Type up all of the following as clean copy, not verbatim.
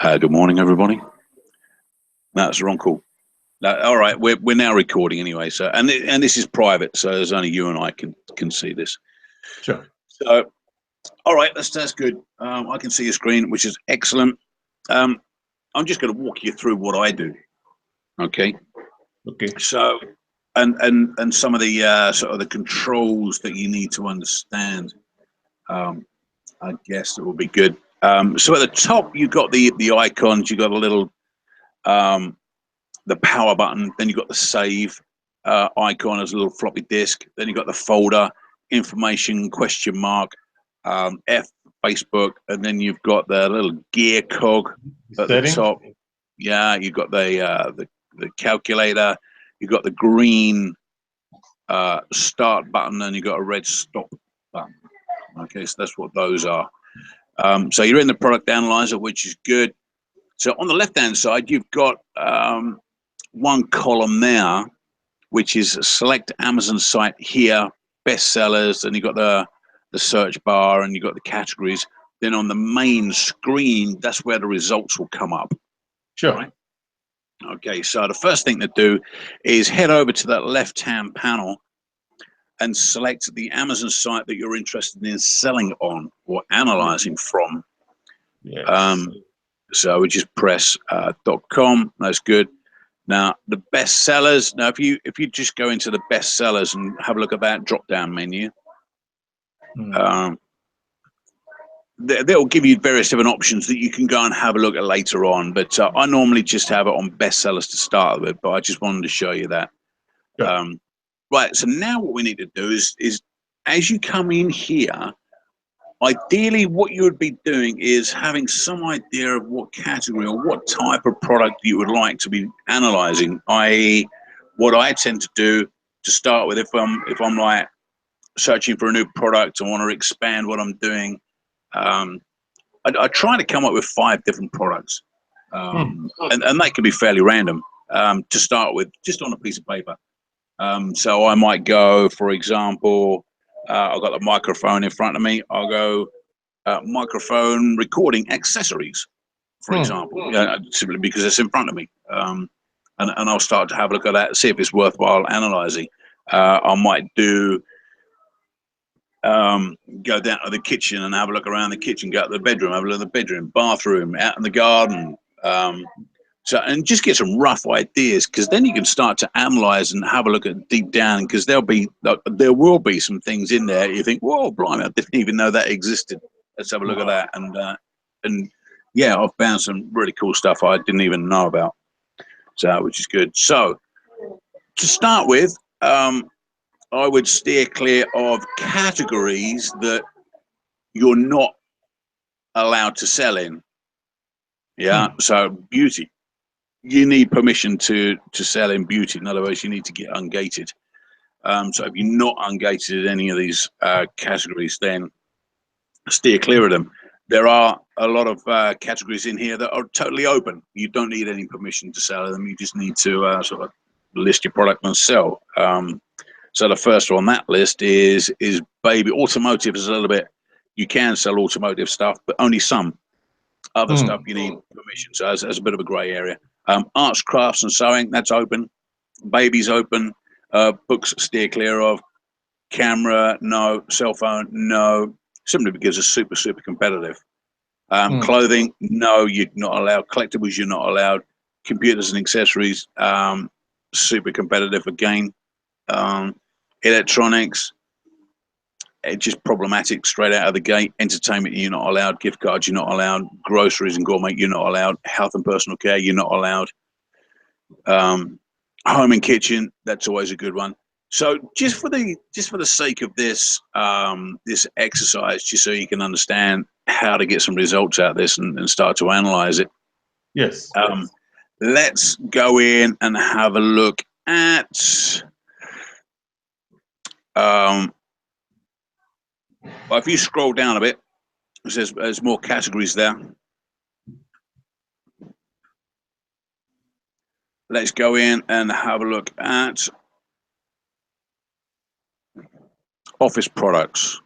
Good morning, everybody. That's the wrong call. No, all right, we're now recording anyway. So and this is private, so there's only you and I can see this. Sure. So all right, that's good. I can see your screen, which is excellent. I'm just going to walk you through what I do. Okay. Okay. So and some of the sort of the controls that you need to understand. I guess it will be good. So at the top you've got the icons. You've got a little the power button, then you've got the save icon as a little floppy disk, then you've got the folder, information, question mark, F, Facebook, and then you've got the little gear cog at the top. Yeah, you've got the calculator, you've got the green start button, and you've got a red stop button. Okay, so that's what those are. So you're in the product analyzer, which is good. So on the left-hand side, you've got one column there, which is select Amazon site here, bestsellers, and you've got the search bar and you've got the categories. Then on the main screen, that's where the results will come up. Sure. Right? Okay, so the first thing to do is head over to that left-hand panel and select the Amazon site that you're interested in selling on or analyzing from. Yes. So we just press .com. That's good. Now the best sellers. Now if you just go into the best sellers and have a look at that drop down menu, they'll give you various different options that you can go and have a look at later on. But I normally just have it on best sellers to start with. But I just wanted to show you that. Yeah. Right. So now what we need to do is as you come in here, ideally what you would be doing is having some idea of what category or what type of product you would like to be analyzing, i.e. what I tend to do to start with, if I'm like searching for a new product, I want to expand what I'm doing, I try to come up with 5 different products, and that can be fairly random to start with, just on a piece of paper. So I might go, for example, I've got the microphone in front of me. I'll go microphone recording accessories, for example, simply because it's in front of me. And I'll start to have a look at that, see if it's worthwhile analyzing. I might do go down to the kitchen and have a look around the kitchen, go to the bedroom, have a look at the bedroom, bathroom, out in the garden. So, and just get some rough ideas, because then you can start to analyze and have a look at deep down, because there will be some things in there you think, whoa, blimey, I didn't even know that existed. Let's have a look at that. And yeah, I've found some really cool stuff I didn't even know about, so which is good. So to start with, I would steer clear of categories that you're not allowed to sell in. Yeah, so beauty. You need permission to sell in beauty. In other words, you need to get ungated. So if you're not ungated in any of these categories, then steer clear of them. There are a lot of categories in here that are totally open. You don't need any permission to sell them. You just need to sort of list your product and sell. So the first one on that list is baby. Automotive is a little bit, you can sell automotive stuff, but only some. Other stuff you need permission. So that's a bit of a grey area. Arts, crafts, and sewing, that's open. Babies open. Books, steer clear of. Camera, no. Cell phone, no. Simply because it's super competitive. Clothing, no, you're not allowed. Collectibles, you're not allowed. Computers and accessories, super competitive again. Electronics, it's just problematic straight out of the gate. Entertainment, you're not allowed. Gift cards, you're not allowed. Groceries and gourmet, you're not allowed. Health and personal care, you're not allowed. Home and kitchen, that's always a good one. So just for the sake of this this exercise, just so you can understand how to get some results out of this and start to analyze it. Yes. Let's go in and have a look at well, if you scroll down a bit, there's more categories there. Let's go in and have a look at office products.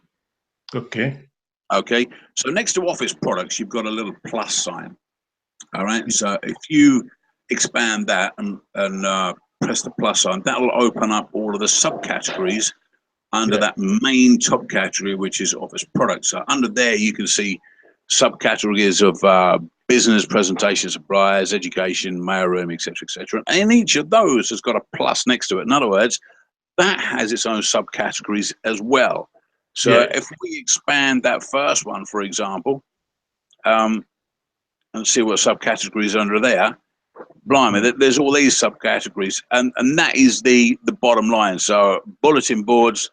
Okay. Okay, so next to office products, you've got a little plus sign. All right. So if you expand that and press the plus sign, that will open up all of the subcategories under that main top category, which is office products. So under there, you can see subcategories of business, presentation, supplies, education, mailroom, etc., etc. And each of those has got a plus next to it. In other words, that has its own subcategories as well. So if we expand that first one, for example, and see what subcategories under there, blimey, there's all these subcategories, and that is the bottom line. So bulletin boards,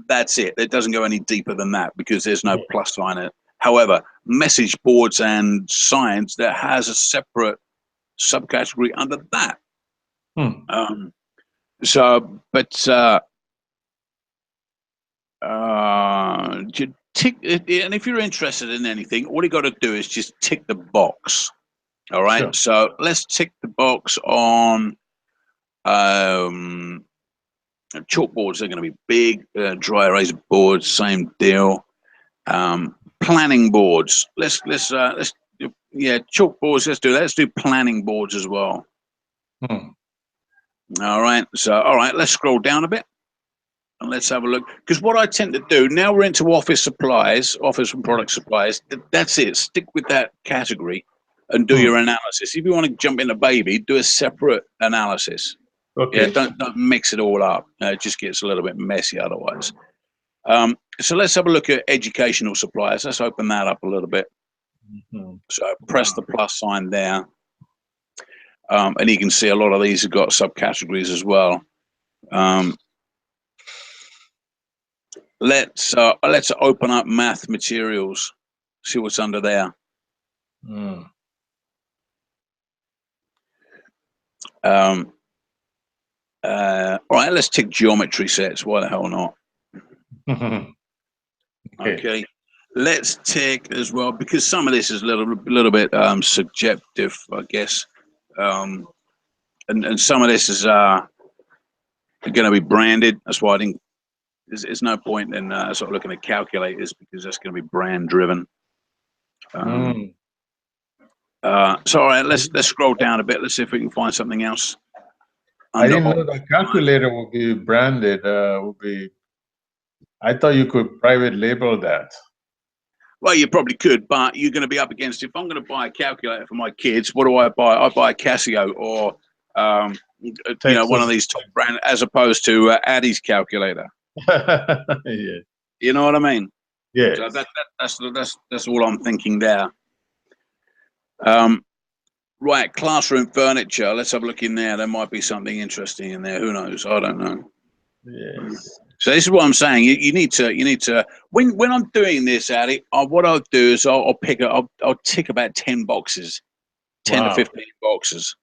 that's it. It doesn't go any deeper than that because there's no plus sign in it. However, message boards and signs, that has a separate subcategory under that. Tick, and if you're interested in anything, all you got to do is just tick the box. All right. Sure. So let's tick the box on chalkboards. They're going to be big. Dry erase boards, same deal. Planning boards. Let's chalkboards. Let's do that. Let's do planning boards as well. All right. So let's scroll down a bit. And let's have a look, because what I tend to do, now we're into office supplies, office and product supplies, that's it. Stick with that category and do your analysis. If you want to jump into baby, do a separate analysis. Okay. Yeah, don't mix it all up. It just gets a little bit messy otherwise. So let's have a look at educational supplies. Let's open that up a little bit. So press the plus sign there. And you can see a lot of these have got subcategories as well. Let's open up math materials, see what's under there. All right, let's tick geometry sets. Why the hell not? Okay, let's tick as well, because some of this is a little bit subjective, I guess, and some of this is going to be branded. That's why I didn't. There's no point in sort of looking at calculators, because that's going to be brand driven. So all right, let's scroll down a bit. Let's see if we can find something else. I didn't know the calculator would be branded. I thought you could private label that. Well, you probably could, but you're going to be up against, if I'm going to buy a calculator for my kids, what do I buy? I buy a Casio or one of these top brand, as opposed to Aday's calculator. Yeah. You know what I mean? Yeah. So that's all I'm thinking there. Right, classroom furniture. Let's have a look in there. There might be something interesting in there. Who knows? I don't know. Yes. So this is what I'm saying. You need to. When I'm doing this, Aday, what I'll do is I'll tick about 10 boxes, 10 to 15 boxes.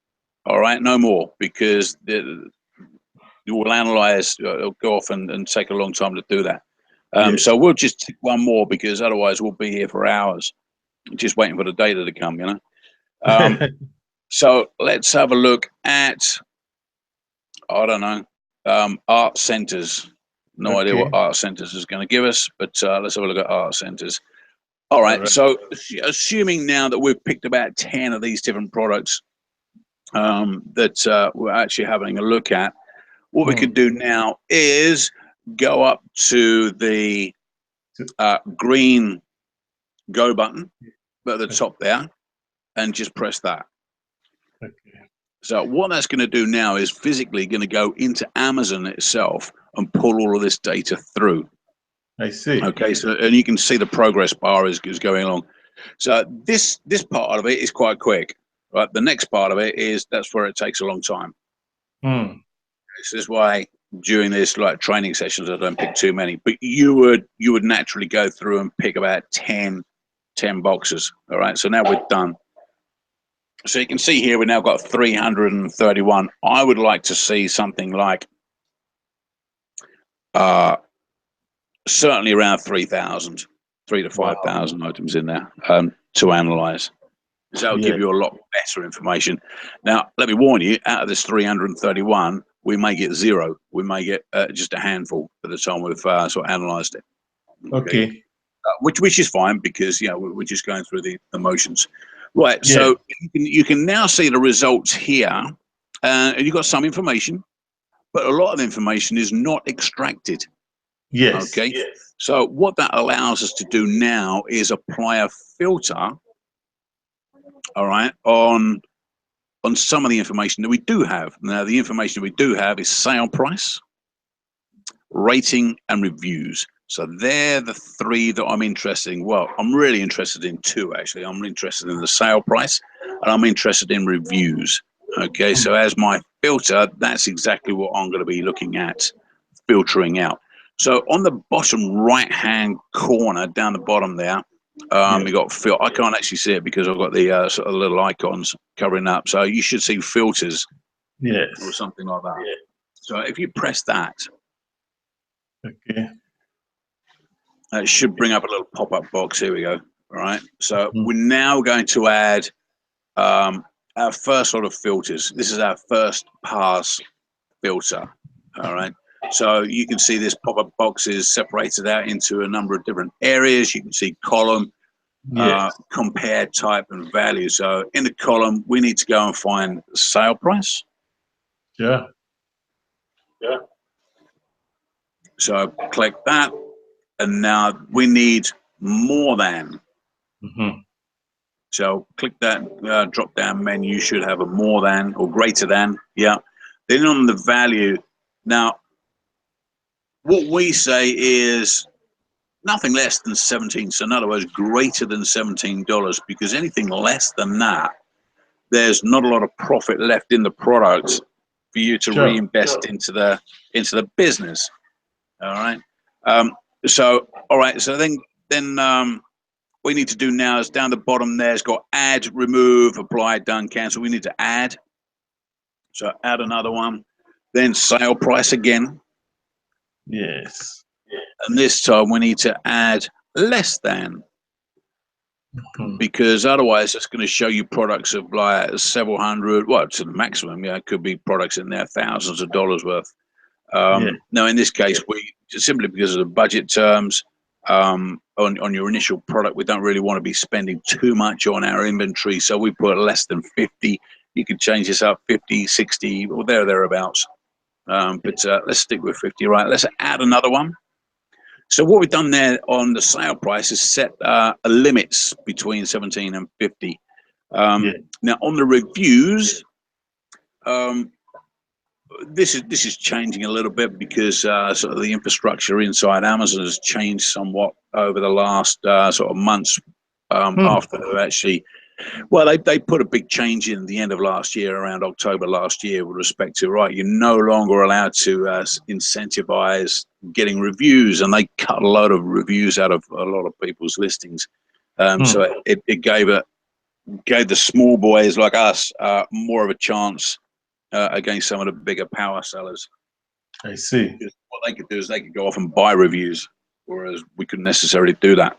All right, no more, because you will analyze. It'll go off and take a long time to do that. So we'll just tick one more, because otherwise we'll be here for hours, just waiting for the data to come. You know. So let's have a look at, I don't know, art centers. No idea what art centers is going to give us, but let's have a look at art centers. All right. So assuming now that we've picked about 10 of these different products that we're actually having a look at, what we could do now is go up to the green go button at the top there and just press that. So what that's going to do now is physically going to go into Amazon itself and pull all of this data through. I see. Okay, so and you can see the progress bar is going along. So this part of it is quite quick, right? The next part of it that's where it takes a long time. This is why during this training sessions I don't pick too many, but you would naturally go through and pick about 10 boxes. All right, so now we're done. So you can see here we've now got 331. I would like to see something like certainly around 3,000, 3,000 to 5,000 items in there to analyze. So that'll give you a lot better information. Now, let me warn you, out of this 331, we may get zero. We may get just a handful by the time we've sort of analyzed it. Okay. Which is fine, because we're just going through the motions. Right, Yeah. so you can now see the results here, and you've got some information, but a lot of the information is not extracted. Yes. Okay. Yes. So what that allows us to do now is apply a filter, all right, on some of the information that we do have. Now, the information we do have is sale price, rating, and reviews. So they're the three that I'm interested in. Well, I'm really interested in two, actually. I'm interested in the sale price, and I'm interested in reviews. Okay, so as my filter, that's exactly what I'm going to be looking at, filtering out. So on the bottom right-hand corner, down the bottom there, we got I can't actually see it because I've got the sort of little icons covering up. So you should see filters, Yes, or something like that. Yeah. So if you press that, okay, it should bring up a little pop-up box. Here we go. All right. So we're now going to add our first sort of filters. This is our first pass filter. All right. So you can see this pop-up box is separated out into a number of different areas. You can see column, compare type, and value. So in the column, we need to go and find sale price. Yeah. So click that, and now we need more than. So click that drop-down menu. Should have a more than or greater than. Yeah. Then on the value, now what we say is nothing less than 17. So in other words, greater than $17, because anything less than that, there's not a lot of profit left in the product for you to reinvest into the business. All right. So all right. So then what we need to do now is down the bottom there, it's got add, remove, apply, done, cancel. We need to add. So add another one. Then sale price again. Yes. And this time we need to add less than. Because otherwise it's going to show you products of like several hundred, well, to the maximum. Yeah, it could be products in there, thousands of dollars worth. Now, in this case, we simply because of the budget terms on your initial product, we don't really want to be spending too much on our inventory. So we put less than 50. You could change this up 50, 60, or thereabouts. But let's stick with 50. Right, let's add another one. So what we've done there on the sale price is set limits between 17 and 50. Now on the reviews, this is changing a little bit because sort of the infrastructure inside Amazon has changed somewhat over the last sort of months after they've actually. Well, they put a big change in the end of last year, around October last year, with respect to, right, you're no longer allowed to incentivize getting reviews, and they cut a load of reviews out of a lot of people's listings. So it gave the small boys like us more of a chance against some of the bigger power sellers. I see. Because what they could do is they could go off and buy reviews, whereas we couldn't necessarily do that.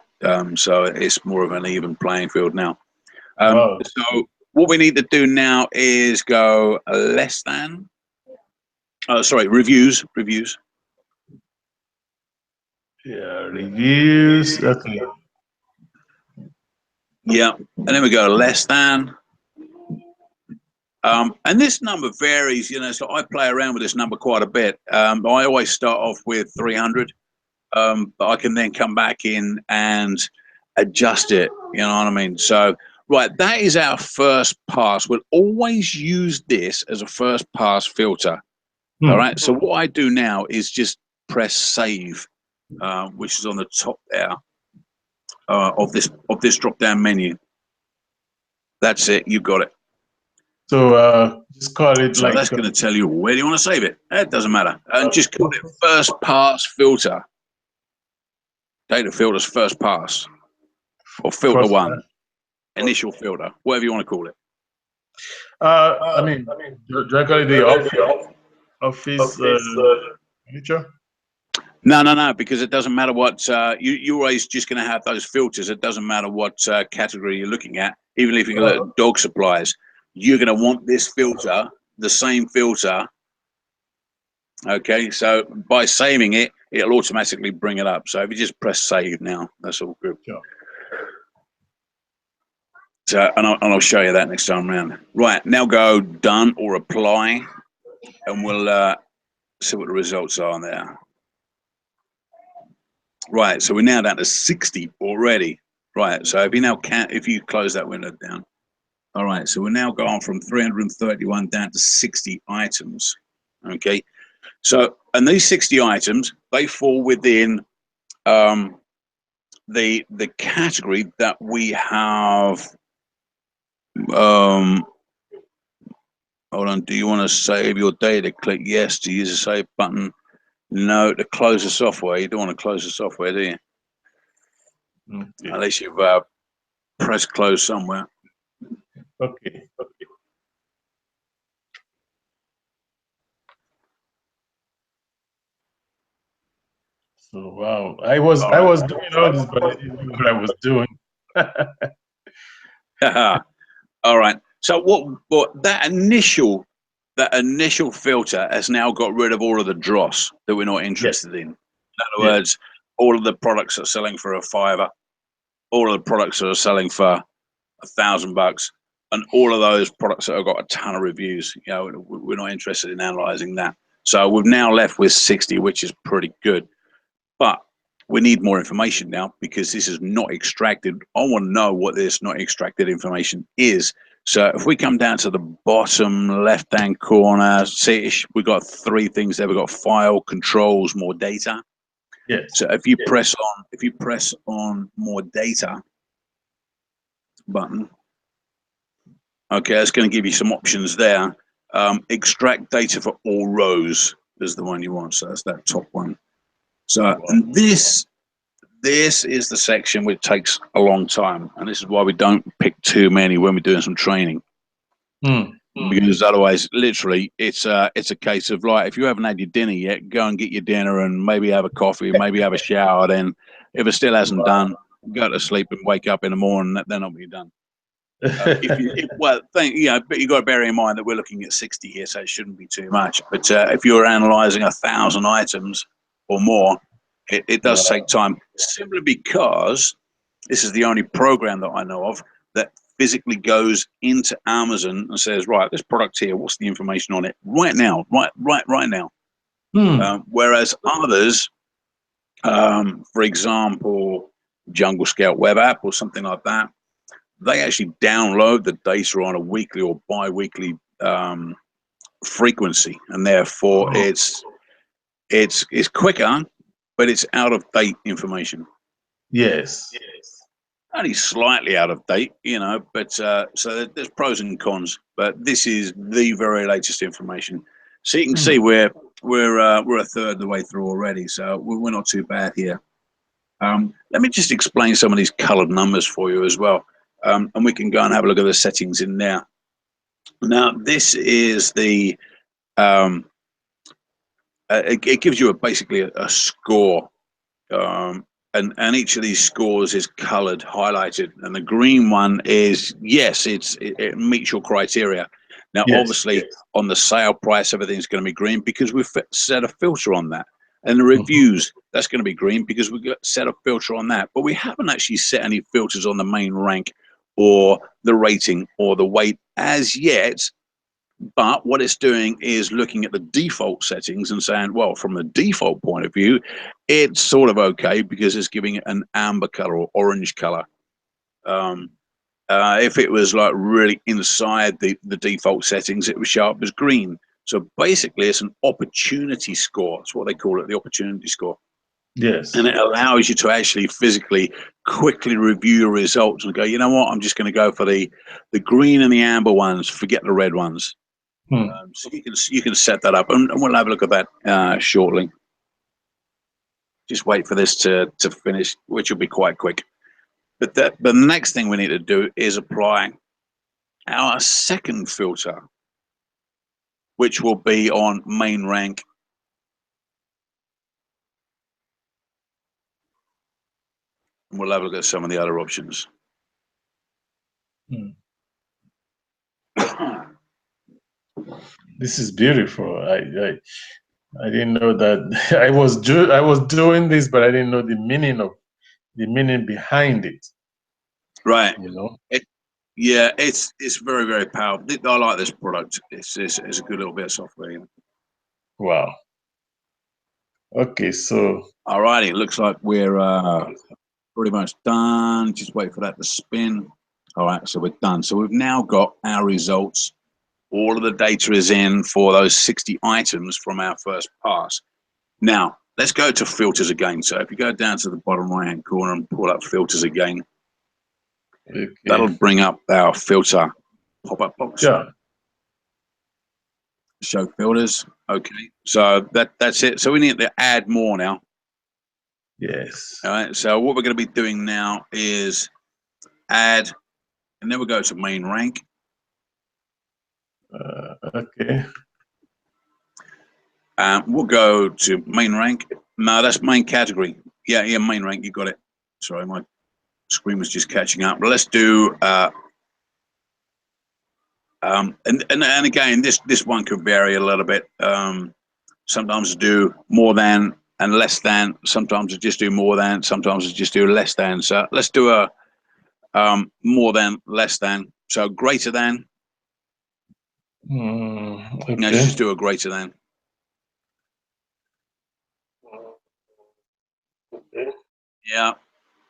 So it's more of an even playing field now. So what we need to do now is go less than. Sorry, reviews. Yeah, reviews. Okay. Yeah, and then we go less than. And this number varies, so I play around with this number quite a bit. I always start off with 300, but I can then come back in and adjust it, you know what I mean? So, right, that is our first pass. We'll always use this as a first pass filter. All right, so what I do now is just press save, which is on the top there of this drop-down menu. That's it, you got it. So just call it so that's going to tell you where do you want to save it. It doesn't matter. And just call it first pass filter. Data filters first pass. Or filter one. Initial filter. Whatever you want to call it. I mean, directly the office feature? No, because it doesn't matter what, you're always just going to have those filters. It doesn't matter what category you're looking at. Even if you're looking at dog supplies, you're going to want this filter, the same filter. Okay, so by saving it, it'll automatically bring it up. So if you just press save now, that's all good. Sure. and I'll show you that next time around. Right, now go done or apply, and we'll see what the results are there. Right, so we're now down to 60 already. Right, so if you close that window down. All right, so we're now gone from 331 down to 60 items. Okay, so and these 60 items, they fall within the category that we have. Hold on, do you want to save your data? Click yes to use the save button. No, to close the software. You don't want to close the software, do you? Okay. Unless you've pressed close somewhere. Okay. So wow, I was doing all this, but I didn't know what I was doing. All right. So what that initial filter has now got rid of all of the dross that we're not interested in. In other words, all of the products that are selling for $5, all of the products that are selling for $1,000, and all of those products that have got a ton of reviews. You know, we're not interested in analyzing that. So we've now left with 60, which is pretty good. But we need more information now because this is not extracted. I want to know what this not extracted information is. So if we come down to the bottom left-hand corner, see we've got three things there. We've got file, controls, more data. Yes. So if you press on more data button, okay, it's going to give you some options there. Extract data for all rows is the one you want. So that's that top one. So and this is the section which takes a long time, and this is why we don't pick too many when we're doing some training. Because otherwise, literally, it's a case of like, if you haven't had your dinner yet, go and get your dinner and maybe have a coffee, maybe have a shower. Then, if it still hasn't done, go to sleep and wake up in the morning. Then it'll be done. But you got to bear in mind that we're looking at 60 here, so it shouldn't be too much. But if you're analysing 1,000 items or more, it does take time, simply because this is the only program that I know of that physically goes into Amazon and says, right, this product here, what's the information on it right now, right now. Whereas others, for example, Jungle Scout web app or something like that, they actually download the data on a weekly or bi-weekly frequency, and therefore it's quicker, but it's out of date information. Yes. Only slightly out of date, you know, but so there's pros and cons. But this is the very latest information, so you can see we're a third of the way through already, so we're not too bad here. Let me just explain some of these colored numbers for you as well, and we can go and have a look at the settings in there. Now, this is the it gives you basically a score. And each of these scores is colored, highlighted, and the green one is, yes, it meets your criteria. Now, obviously, on the sale price, everything's going to be green because we've set a filter on that. And the reviews, that's going to be green because we've got set a filter on that. But we haven't actually set any filters on the main rank or the rating or the weight as yet. But what it's doing is looking at the default settings and saying, well, from the default point of view, it's sort of okay because it's giving it an amber color or orange color. If it was like really inside the default settings, it would show up as green. So basically, it's an opportunity score. That's what they call it, the opportunity score. Yes. And it allows you to actually physically quickly review your results and go, you know what, I'm just going to go for the green and the amber ones, forget the red ones. So you can set that up, and we'll have a look at that shortly. Just wait for this to finish, which will be quite quick. But the next thing we need to do is apply our second filter, which will be on main rank. And we'll have a look at some of the other options. This is beautiful. I didn't know that. I was doing this, but I didn't know the meaning behind it. Right. You know. Yeah, it's very, very powerful. I like this product. It's a good little bit of software. Wow. Okay, so Alrighty, looks like we're pretty much done. Just wait for that to spin. All right, so we're done. So we've now got our results. All of the data is in for those 60 items from our first pass. Now, let's go to filters again. So if you go down to the bottom right-hand corner and pull up filters again, okay. that'll bring up our filter pop-up box. Yeah. Show filters. Okay, so that's it. So we need to add more now. Yes. All right, so what we're going to be doing now is add, and then we'll go to main rank. Okay. We'll go to main rank. No, that's main category. Yeah, main rank. You got it. Sorry, my screen was just catching up. But let's do. And again, this one could vary a little bit. Sometimes I do more than and less than. Sometimes I just do more than. Sometimes I just do less than. So let's do a more than, less than. So greater than. Okay. Let's just do a greater than. Okay. Yeah.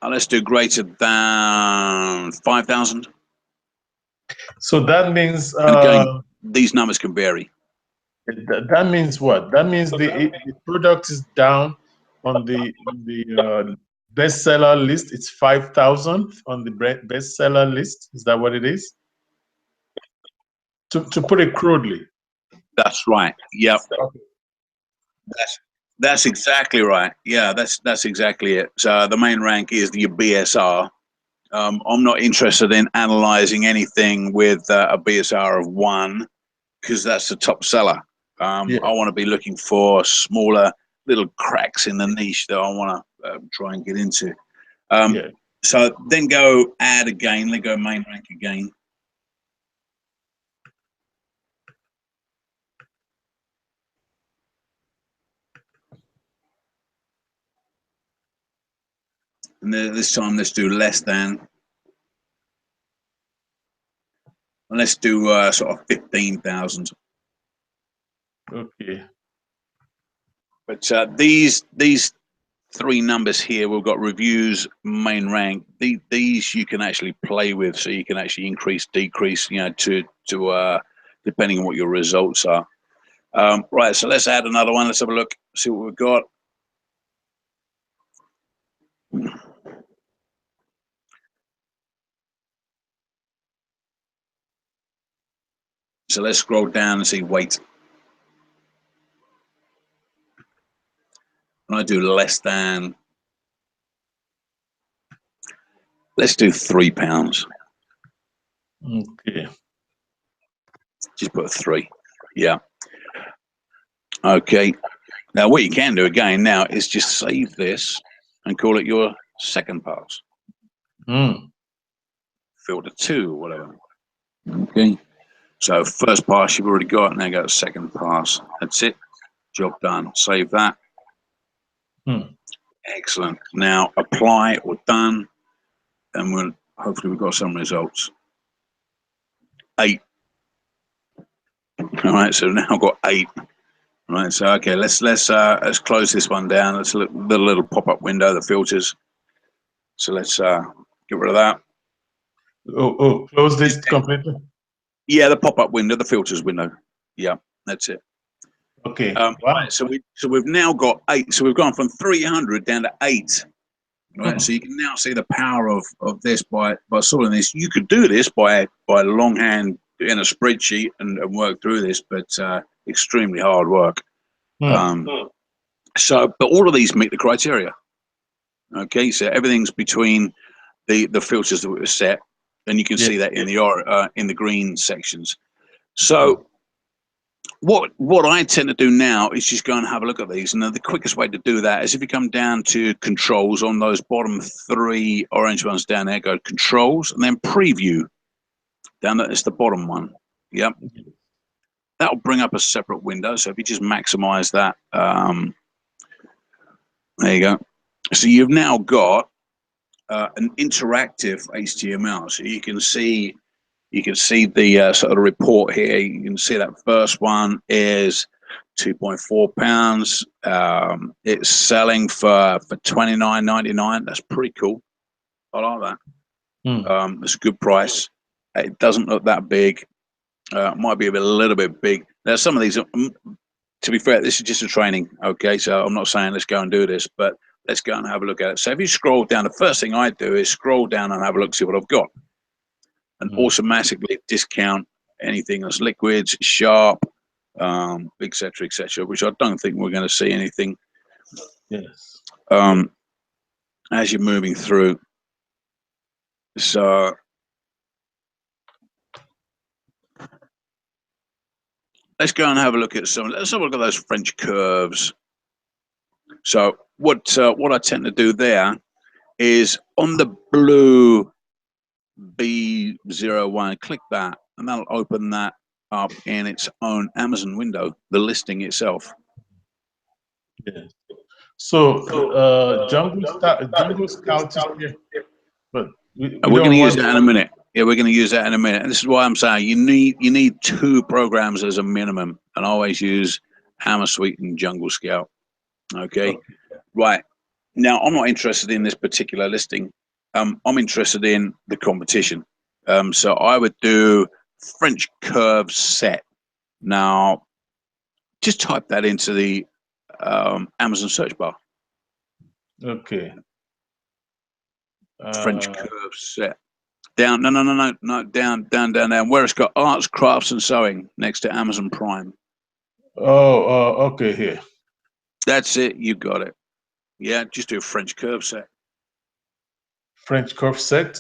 Let's do greater than 5,000. So that means And again, these numbers can vary. that means what? That means the product is down on the bestseller list. It's 5,000 on the bestseller list. Is that what it is? To put it crudely. That's right. Yep. Okay. That's exactly right. Yeah, that's exactly it. So the main rank is the BSR. I'm not interested in analyzing anything with a BSR of 1 because that's the top seller. Yeah. I want to be looking for smaller little cracks in the niche that I want to try and get into. Yeah. So then go add again, then go main rank again. And then this time let's do less than. And let's do sort of 15,000. Okay. But these 3 numbers here, we've got reviews, main rank. These you can actually play with, so you can actually increase, decrease, to depending on what your results are. Right, so let's add another one. Let's have a look, see what we've got. So let's scroll down and see weight. And I do less than. Let's do 3 pounds. Okay. Just put 3. Yeah. Okay. Now what you can do again now is just save this and call it your second pass. Filter 2 or whatever. Okay. So first pass you've already got, now go to second pass. That's it. Job done. Save that. Excellent. Now apply or done, and hopefully we've got some results. 8. All right. So now I've got 8. All right. So okay, let's close this one down. Let's look the little pop-up window, the filters. So let's get rid of that. Close this completely. Yeah, the pop-up window, the filters window. Yeah, that's it. Okay. Wow. Right, so we've now got 8. So we've gone from 300 down to 8. Right. So you can now see the power of this by sorting this. You could do this by longhand in a spreadsheet and work through this, but extremely hard work. So, but all of these meet the criteria. Okay, so everything's between the filters that were set, and you can see that in the green sections. So what I tend to do now is just go and have a look at these, and the quickest way to do that is if you come down to controls on those bottom 3 orange ones down there, go controls and then preview. Down there, it's the bottom one. Yep. That'll bring up a separate window. So if you just maximize that, there you go. So you've now got an interactive HTML, so you can see You can see the sort of report here. You can see that first one is £2.4. It's selling for £29.99. That's pretty cool. I like that. It's a good price. It doesn't look that big. Might be a little bit big. Now, some of these, to be fair, this is just a training. Okay, so I'm not saying let's go and do this, but let's go and have a look at it. So if you scroll down, the first thing I do is scroll down and have a look, see what I've got, and automatically discount anything that's liquids, sharp, etc., etc., which I don't think we're going to see anything. Yes. As you're moving through. So let's go and have a look at some. Let's have a look at those French curves. So what I tend to do there is on the blue B01, click that, and that'll open that up in its own Amazon window, the listing itself. Yes. So Jungle Scout is here, but we're going to use that in a minute. Yeah, we're going to use that in a minute. And this is why I'm saying you need 2 programs as a minimum, and always use Amasuite and Jungle Scout. Okay, right. Now I'm not interested in this particular listing. I'm interested in the competition. So I would do French curve set. Now, just type that into the Amazon search bar. Okay. French curve set. Down, no, down. Where it's got arts, crafts, and sewing next to Amazon Prime. Okay, here. That's it. You got it. Yeah, just do a French curve set. French curve set.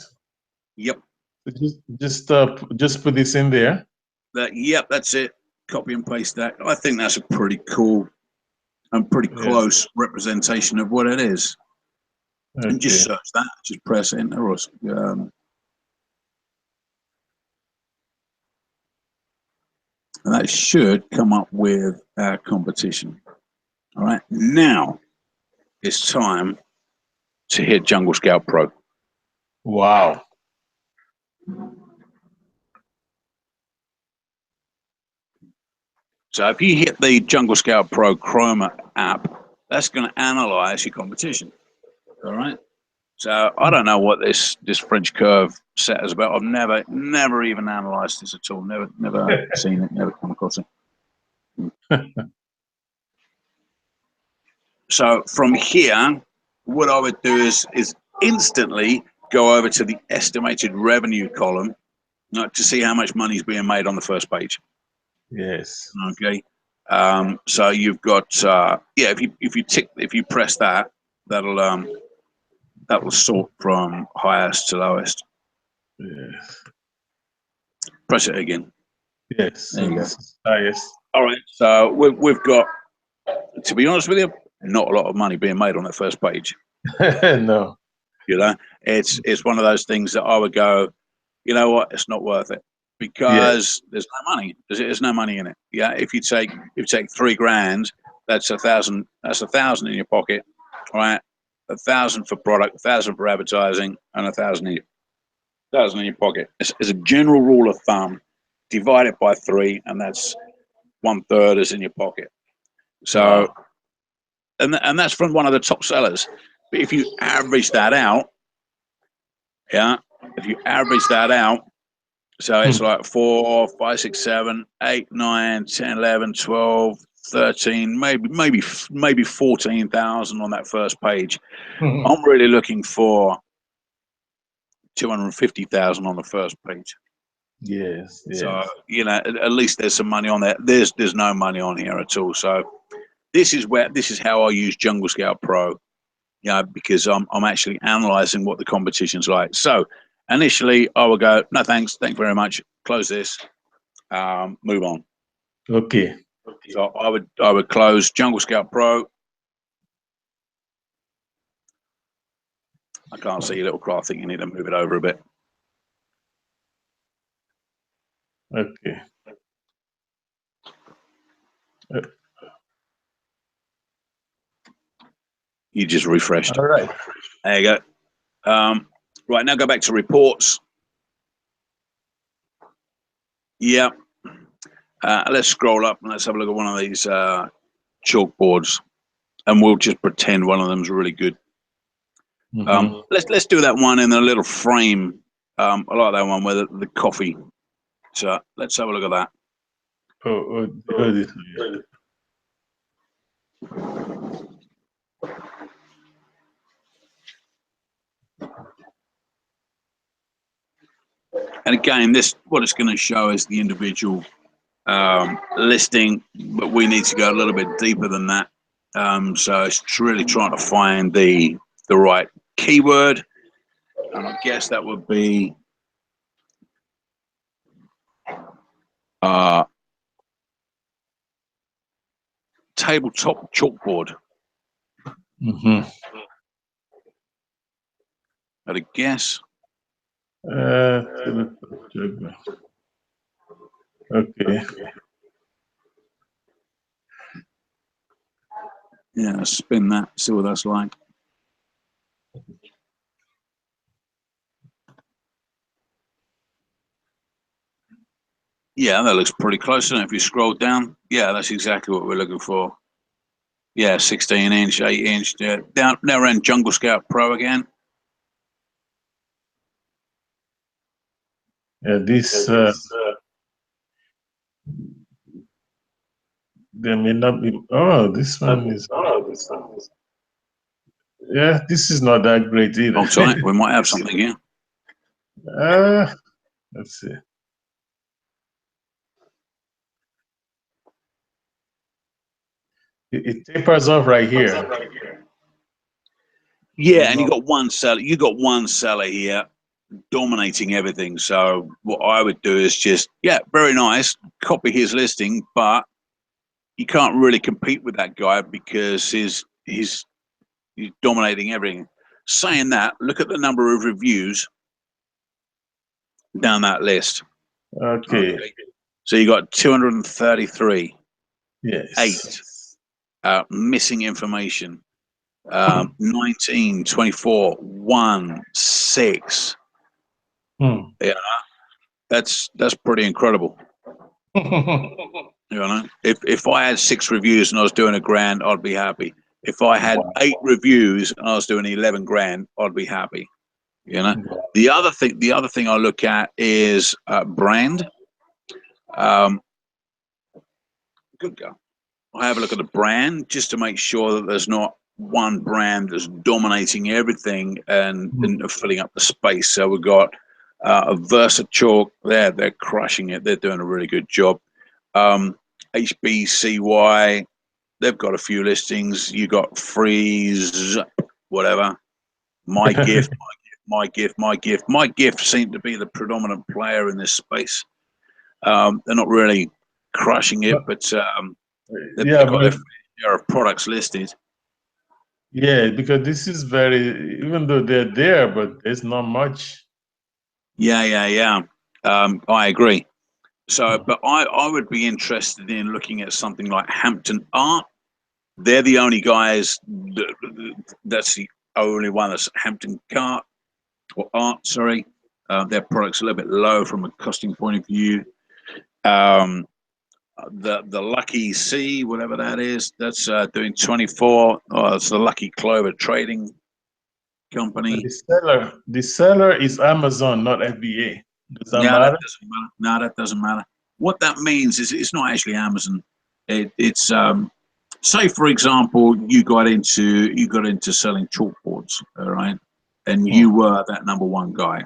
Yep. Just put this in there. Yep, that's it. Copy and paste that. I think that's a pretty cool and pretty close representation of what it is. Okay. And just search that. Just press enter. Or, and that should come up with our competition. All right, now it's time to hit Jungle Scout Pro. Wow. So if you hit the Jungle Scout Pro Chroma app, that's going to analyze your competition. All right. So I don't know what this French curve set is about. I've never even analyzed this at all. Never seen it. Never come across it. So from here, what I would do is instantly go over to the estimated revenue column to see how much money is being made on the first page. Yes. Okay. So you've got if you press that, that'll sort from highest to lowest. Yes. Press it again. Yes. There you go. Highest. All right. So we've got, to be honest with you, not a lot of money being made on that first page. No. You know, it's one of those things that I would go, you know what, it's not worth it, because there's no money. There's no money in it. Yeah. If you take $3,000, that's $1,000. That's $1,000 in your pocket. All right. 1,000 for product, 1,000 for advertising, and 1,000 in your pocket. As a general rule of thumb, divide it by 3, and that's 1/3 is in your pocket. So, and that's from one of the top sellers. But if you average that out, so it's like 4, 5, 6, 7, 8, 9, 10, 11, 12, 13, maybe 14,000 on that first page. I'm really looking for 250,000 on the first page. Yes. So at least there's some money on there. There's no money on here at all. So this is how I use Jungle Scout Pro. Because I'm actually analyzing what the competition's like. So initially I will go, no thanks, thank you very much, close this, move on. Okay. So I would close Jungle Scout Pro. I can't see your little car. I think you need to move it over a bit. Okay. You just refreshed. All right. There you go. Right, now go back to reports. Yeah. Let's scroll up and let's have a look at one of these chalkboards, and we'll just pretend one of them's really good. Let's do that one in a little frame. I like that one with the coffee. So let's have a look at that. This. And again, what it's going to show is the individual listing, but we need to go a little bit deeper than that. So it's really trying to find the right keyword, and I guess that would be tabletop chalkboard. I'd guess. Okay. Yeah, spin that, see what that's like. Yeah, that looks pretty close. And if you scroll down, yeah, that's exactly what we're looking for. Yeah, 16-inch, 8-inch. Yeah. Now we're in Jungle Scout Pro again. Yeah, this there may not be. Oh, this one is. Yeah, this is not that great either. Hold tight, we might have something here. Let's see. It tapers off right here. Yeah, and you got one seller. You got one seller here dominating everything. So what I would do is just, yeah, very nice, copy his listing, but you can't really compete with that guy because he's dominating everything. Saying that, look at the number of reviews down that list. Okay. So you got 233. Yes. 8 missing information. 19, 24, 1, 6. Yeah, that's pretty incredible. You know, if I had 6 reviews and I was doing $1,000, I'd be happy. If I had 8 reviews and I was doing $11,000, I'd be happy. You know, the other thing I look at is brand. Good go. I have a look at the brand just to make sure that there's not one brand that's dominating everything and filling up the space. So we've got a Versa Chalk there. They're crushing it. They're doing a really good job. HBCY, they've got a few listings. You got Freeze, whatever. My gift seem to be the predominant player in this space. They're not really crushing it, but they've got their share of products listed. Yeah, because this is very, even though they're there, but there's not much. Yeah. I agree. So, but I would be interested in looking at something like Hampton Art. They're the only guys that's the only one that's Hampton Art. Sorry. Their product's a little bit low from a costing point of view. The Lucky C, whatever that is, that's doing 24. Oh, it's the Lucky Clover Trading Company. The seller is Amazon, not FBA. Does that Yeah, matter? that doesn't matter. No, that doesn't matter. What that means is it's not actually Amazon. It's say for example, you got into selling chalkboards, all right, and you were that #1 guy,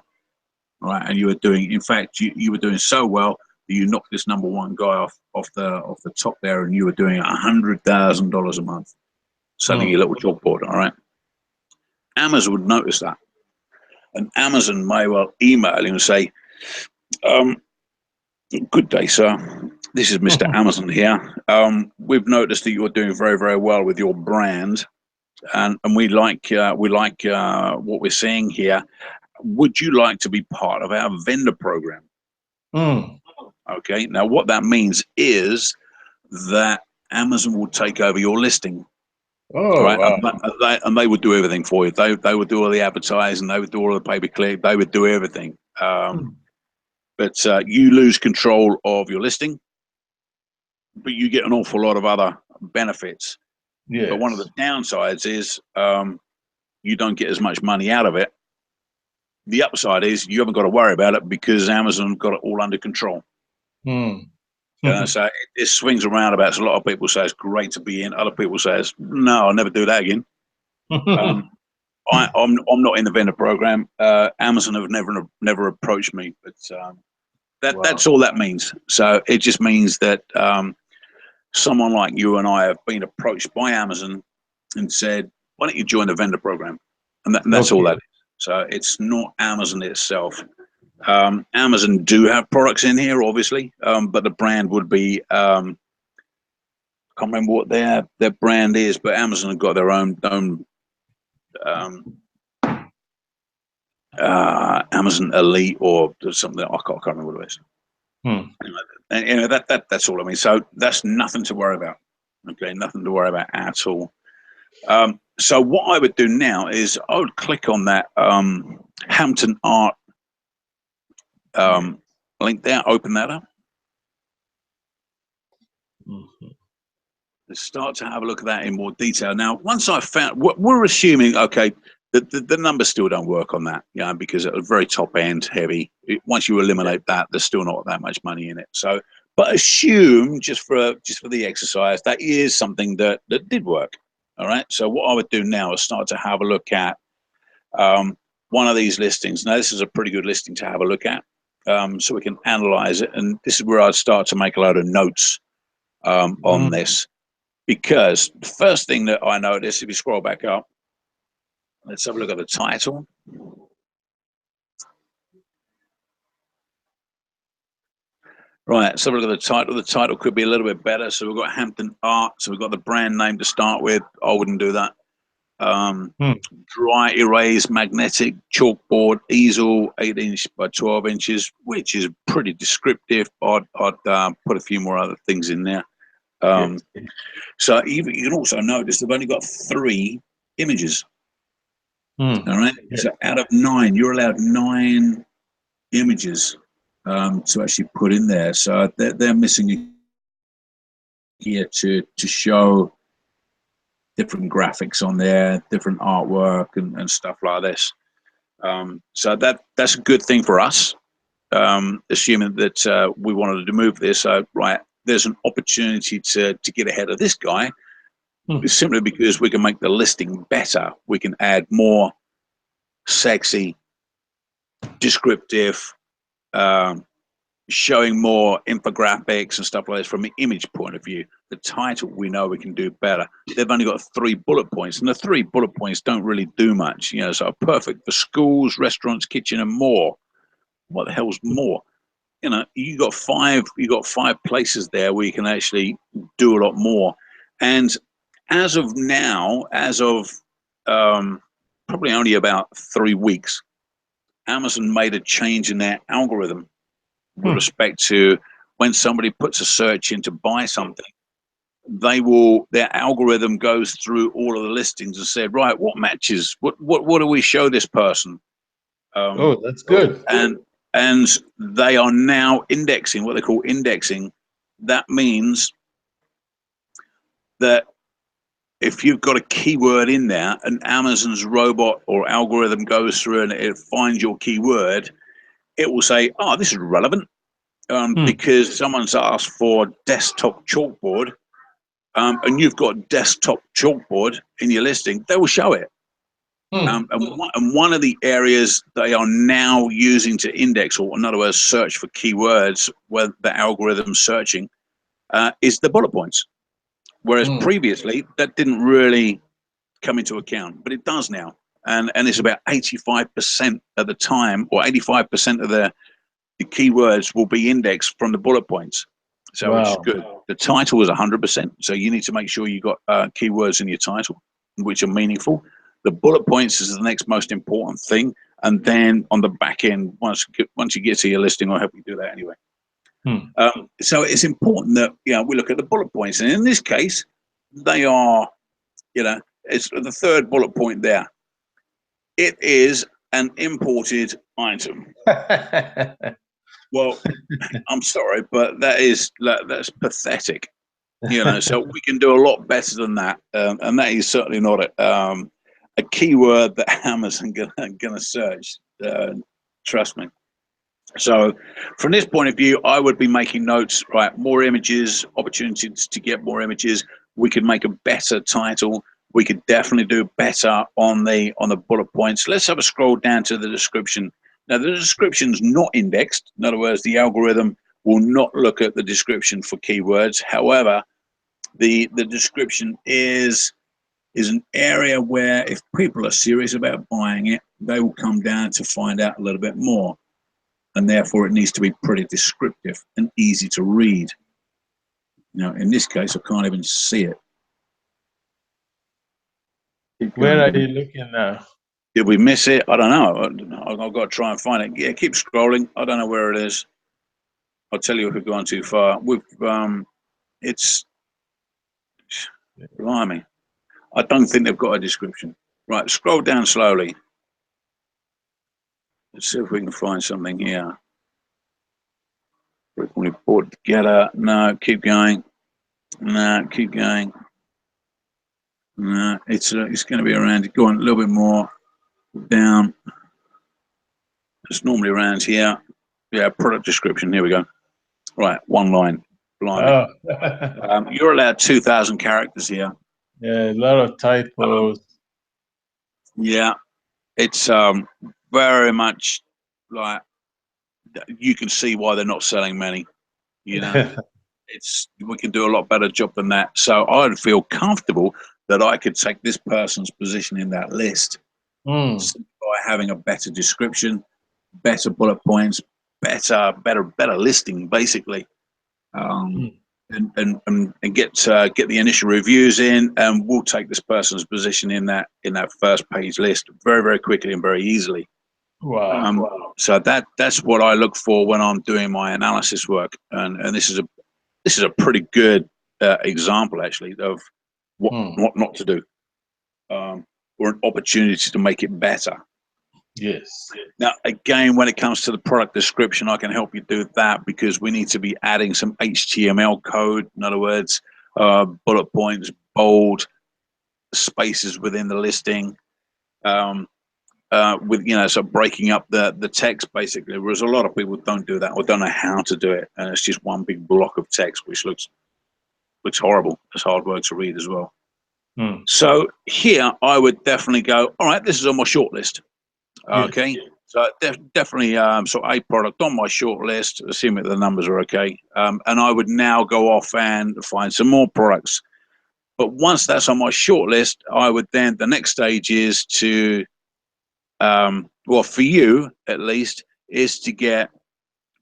right, and you were doing, in fact, you were doing so well that you knocked this #1 guy off the top there, and you were doing $100,000 a month selling your little chalkboard, all right. Amazon would notice that, and Amazon may well email him and say, good day, sir. This is Mr. Amazon here. We've noticed that you're doing very, very well with your brand, and we like what we're seeing here. Would you like to be part of our vendor program? Okay. Now, what that means is that Amazon will take over your listing. Oh, right, wow. and they would do everything for you. They would do all the advertising. They would do all the pay-per-click. They would do everything. but you lose control of your listing, but you get an awful lot of other benefits. Yes. But one of the downsides is you don't get as much money out of it. The upside is you haven't got to worry about it because Amazon got it all under control. So it swings around about. So a lot of people say it's great to be in. Other people say no, I'll never do that again. I'm not in the vendor program. Amazon have never approached me, but that's all that means. So it just means that someone like you and I have been approached by Amazon and said, "Why don't you join the vendor program?" And that's all that is. So it's not Amazon itself. Amazon do have products in here, obviously, but the brand would be I can't remember what their brand is, but Amazon have got their own Amazon Elite or something. I can't remember what it is. And that's all I mean. So that's nothing to worry about. Okay, nothing to worry about at all. So what I would do now is I would click on that Hampton Art link there, open that up. Let's start to have a look at that in more detail. Now, once I've found, we're assuming, okay, the numbers still don't work on that, because at the very top end, heavy. Once you eliminate that, there's still not that much money in it. So, but assume just for the exercise, that is something that did work. All right. So what I would do now is start to have a look at one of these listings. Now, this is a pretty good listing to have a look at, so we can analyze it. And this is where I'd start to make a load of notes on this, because the first thing that I noticed, if you scroll back up, let's have a look at the title. Right, so look at the title. The title could be a little bit better. So we've got Hampton Art. So we've got the brand name to start with. I wouldn't do that. Dry erase magnetic chalkboard easel, 8-inch by 12 inches, which is pretty descriptive. I'd put a few more other things in there. So you can also notice they've only got 3 images. All right. So out of 9, you're allowed 9 images to actually put in there. So they're missing here to show different graphics on there, different artwork and stuff like this. So that's a good thing for us, assuming that we wanted to move this. So right, there's an opportunity to get ahead of this guy, simply because we can make the listing better. We can add more sexy, descriptive, showing more infographics and stuff like this from an image point of view. The title, we know we can do better. They've only got 3 bullet points, and the 3 bullet points don't really do much, so perfect for schools, restaurants, kitchen, and more. What the hell's more? You got 5 places there where you can actually do a lot more. And as of now, probably only about 3 weeks, Amazon made a change in their algorithm with respect to when somebody puts a search in to buy something. Their algorithm goes through all of the listings and said, right, what matches? What do we show this person? That's good. And they are now indexing, what they call indexing. That means that if you've got a keyword in there, and Amazon's robot or algorithm goes through and it finds your keyword, it will say, oh, this is relevant, because someone's asked for desktop chalkboard, and you've got desktop chalkboard in your listing, they will show it. And one of the areas they are now using to index, or in other words, search for keywords, where the algorithm's searching, is the bullet points. Whereas previously, that didn't really come into account, but it does now. And it's about 85% of the time, or 85% of the keywords will be indexed from the bullet points. So which is good. The title is 100%. So you need to make sure you got keywords in your title, which are meaningful. The bullet points is the next most important thing. And then on the back end, once you get to your listing, I'll help you do that anyway. So it's important that we look at the bullet points. And in this case, they are, it's the 3rd bullet point there. It is an imported item. Well, I'm sorry, but that's pathetic. So we can do a lot better than that, and that is certainly not a keyword that Amazon gonna search. Trust me. So, from this point of view, I would be making notes. Right, more images, opportunities to get more images. We could make a better title. We could definitely do better on the bullet points. Let's have a scroll down to the description. Now, the description's not indexed. In other words, the algorithm will not look at the description for keywords. However, the description is an area where if people are serious about buying it, they will come down to find out a little bit more, and therefore it needs to be pretty descriptive and easy to read. Now, in this case, I can't even see it. Where are you looking now? Did we miss it? I don't know. I've got to try and find it. Yeah, keep scrolling. I don't know where it is. I'll tell you if we've gone too far. It's blimey. I don't think they've got a description. Right, scroll down slowly. Let's see if we can find something here. Frequently put together. No, keep going. No, keep going. No, it's going to be around. Go on a little bit more down. It's normally around here. Yeah, product description. Here we go. Right, one line. Blimey. Oh. You're allowed 2,000 characters here. Yeah, a lot of typos. Yeah, it's very much like you can see why they're not selling many. We can do a lot better job than that. So I'd feel comfortable that I could take this person's position in that list by having a better description, better bullet points, better listing, basically, and get the initial reviews in, and we'll take this person's position in that first page list very, very quickly and very easily. Wow. So that's what I look for when I'm doing my analysis work, and this is a pretty good example actually of what not to do, or an opportunity to make it better. Yes. Now, again, when it comes to the product description, I can help you do that because we need to be adding some HTML code. In other words, bullet points, bold, spaces within the listing, so breaking up the text basically. Whereas a lot of people don't do that or don't know how to do it, and it's just one big block of text which looks horrible. It's hard work to read as well. So here I would definitely go, all right, this is on my short list. Okay. Yes. So definitely so a product on my short list, assuming the numbers are okay. And I would now go off and find some more products. But once that's on my short list, I would then, the next stage is to, well, for you at least, is to get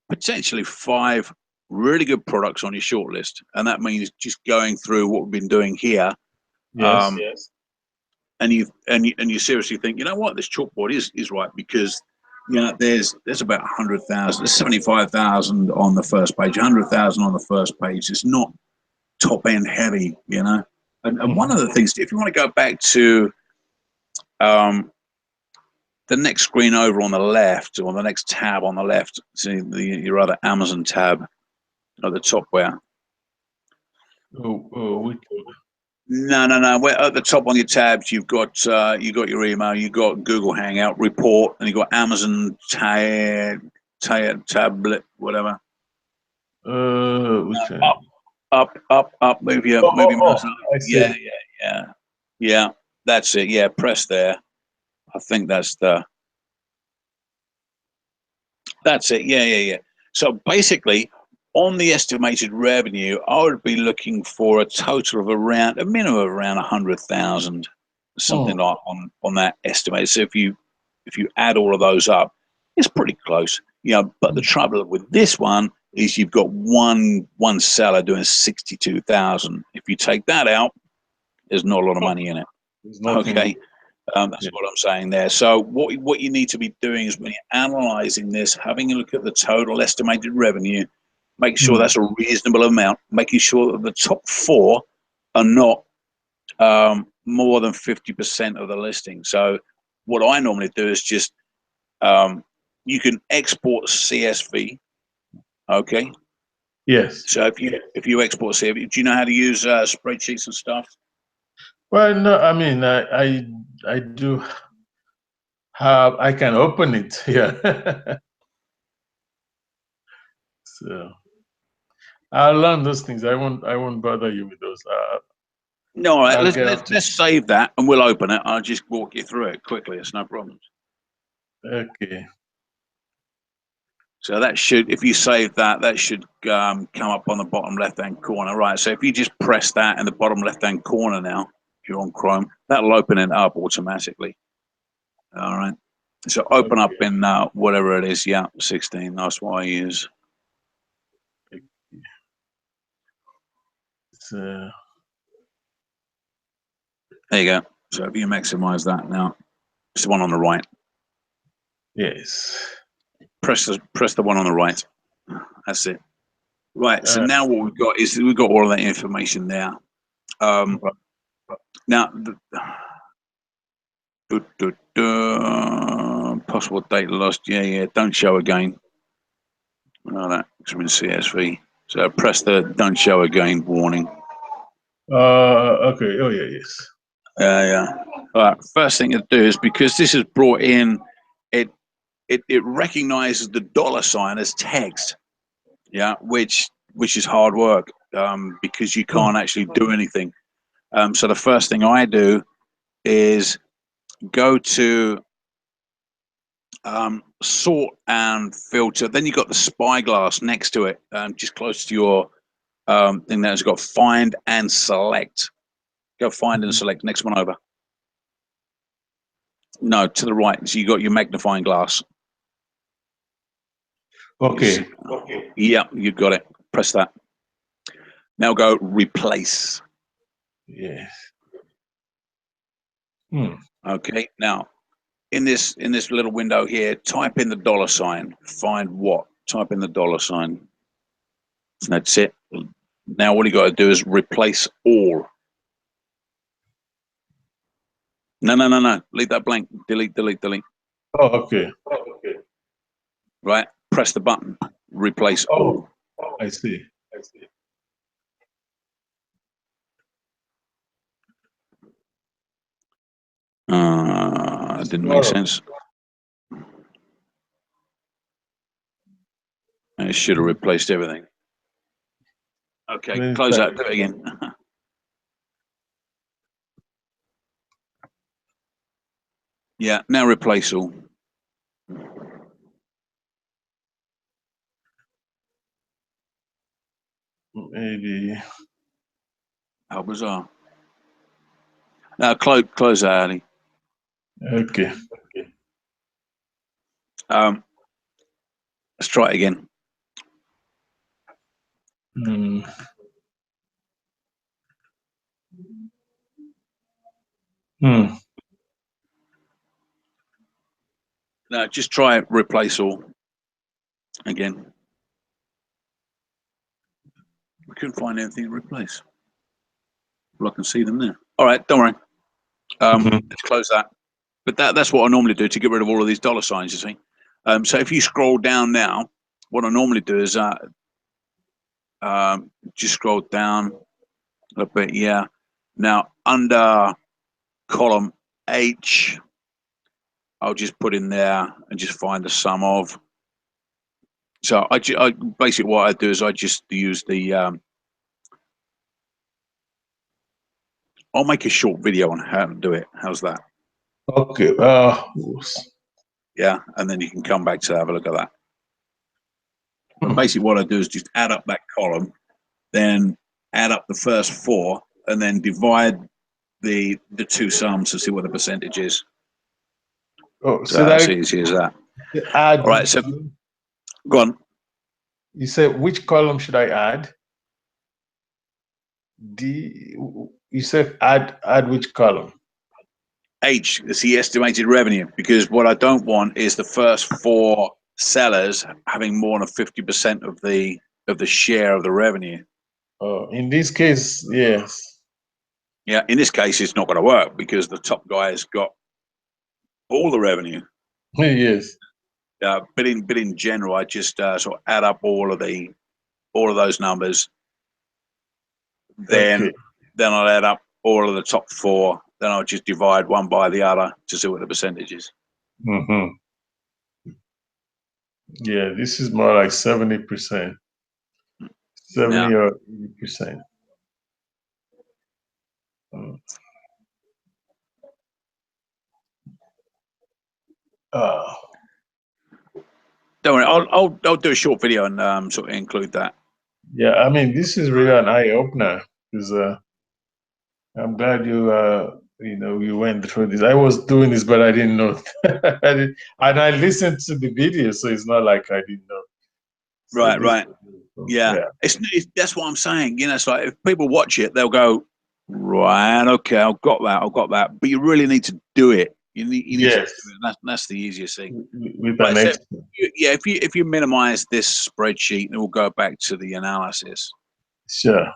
potentially 5 really good products on your short list. And that means just going through what we've been doing here. Yes. And you seriously think, you know what, this chalkboard is right, because there's about 100,000, there's 75,000 on the first page, 100,000 on the first page. It's not top end heavy, And one of the things, if you want to go back to the next screen over on the left, or the next tab on the left, see your other Amazon tab at the top where. No. We're at the top on your tabs. You've got your email, you've got Google Hangout report, and you've got Amazon tablet, whatever. Which Up. Move your mouse up. Yeah. That's it. Yeah, press there. I think that's it. Yeah. So basically, on the estimated revenue, I would be looking for a total of a minimum of around 100,000, something like on that estimate. So if you add all of those up, it's pretty close. But the trouble with this one is you've got one seller doing 62,000. If you take that out, there's not a lot of money in it. Okay. That's what I'm saying there. So what you need to be doing is, when you're analyzing this, having a look at the total estimated revenue, make sure that's a reasonable amount, making sure that the top 4 are not more than 50% of the listing. So what I normally do is just, you can export CSV Okay. Yes. So if you export CV, do you know how to use spreadsheets and stuff? Well, no, I mean, I do have, I can open it. Yeah. So I'll learn those things. I won't bother you with those. No, all right. I'll get Let's save that and we'll open it. I'll just walk you through it quickly. It's no problem. okay. So that should, if you save that, that should come up on the bottom left-hand corner, right? So if you just press that in the bottom left-hand corner now, if you're on Chrome, that'll open it up automatically. All right. So open up in whatever it is. Yeah, 16. That's what I use. So, There you go. So if you maximize that now, it's the one on the right. yes. Press the one on the right. That's it. Right. So now what we've got is we've got all of that information there. Now, possible data lost. Yeah. Don't show again. Oh, that it's in CSV. So press the don't show again warning. Okay. Oh yeah. Yes. Yeah. All right. First thing to do is because this is brought in, it recognizes the $ as text. Yeah, which is hard work because you can't actually do anything. So the first thing I do is go to sort and filter. Then you've got the spyglass next to it, just close to your thing that has got find and select. Go find and select. Next one over. No, to the right. So you got your magnifying glass. Okay. Yeah, you got it. Press that. Now go replace. Yes. Okay. Now in this little window here, type in the $. Find what? Type in the $. And that's it. Now what you got to do is replace all. No. Leave that blank. Delete. Oh, okay. Right. Press the button. Replace all. I see. Didn't make sense. It should have replaced everything. Okay, close that. Do it again. Yeah, now replace all. Maybe. How bizarre. Now close that, Ali. Okay. Let's try it again. No, just try it. Replace all again. We couldn't find anything to replace. Well, I can see them there. All right, don't worry. Let's close that. But that's what I normally do to get rid of all of these $, you see. So if you scroll down now, what I normally do is just scroll down a little bit. Yeah. Now under column H, I'll just put in there and just find the sum of. So I basically what I do is I just use the. I'll make a short video on how to do it. How's that? Okay. Yeah, and then you can come back to have a look at that. But basically, what I do is just add up that column, then add up the first 4, and then divide the two sums to see what the percentage is. Oh, so that's easy as that. Add. All right, so go on. You said which column should I add? D. You said add which column? H is the estimated revenue, because what I don't want is the first 4 sellers having more than 50% of the share of the revenue. Oh, in this case, yes. Yeah, in this case, it's not going to work because the top guy has got all the revenue. Yes. But in general, I just sort of add up all of those numbers. Okay. Then I'll add up all of the top four. Then I'll just divide one by the other to see what the percentage is. Mm-hmm. Yeah, this is more like 70%, 70 or 80%. Uh, Don't worry, I'll do a short video and sort of include that. yeah, I mean, this is really an eye opener because I'm glad you went through this. I was doing this, but I didn't know. And I listened to the video, so it's not like I didn't know. So Right. Yeah. yeah. It's that's what I'm saying. You know, it's like if people watch it, they'll go, right, okay, I've got that. But you really need to do it. You need to do Yes, it. That's the easiest thing. with Right. an So expert. if you minimize this spreadsheet, it will go back to the analysis. Sure.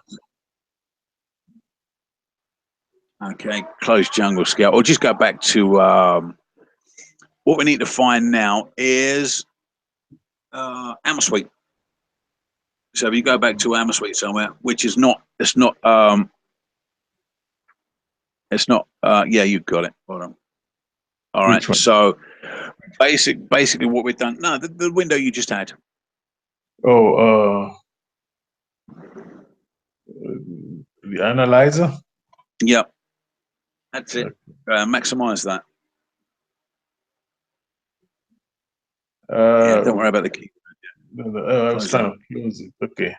Okay, close jungle scale, or just go back to what we need to find now is Amasuite. So if you go back to Amasuite somewhere, which is not, yeah, you got it. Hold on. All right. Which one? So basically what we've done. No, the window you just had. Oh, the analyzer. Yep, that's it. Maximize that. Yeah, don't worry about the key. I was trying to close it. Okay.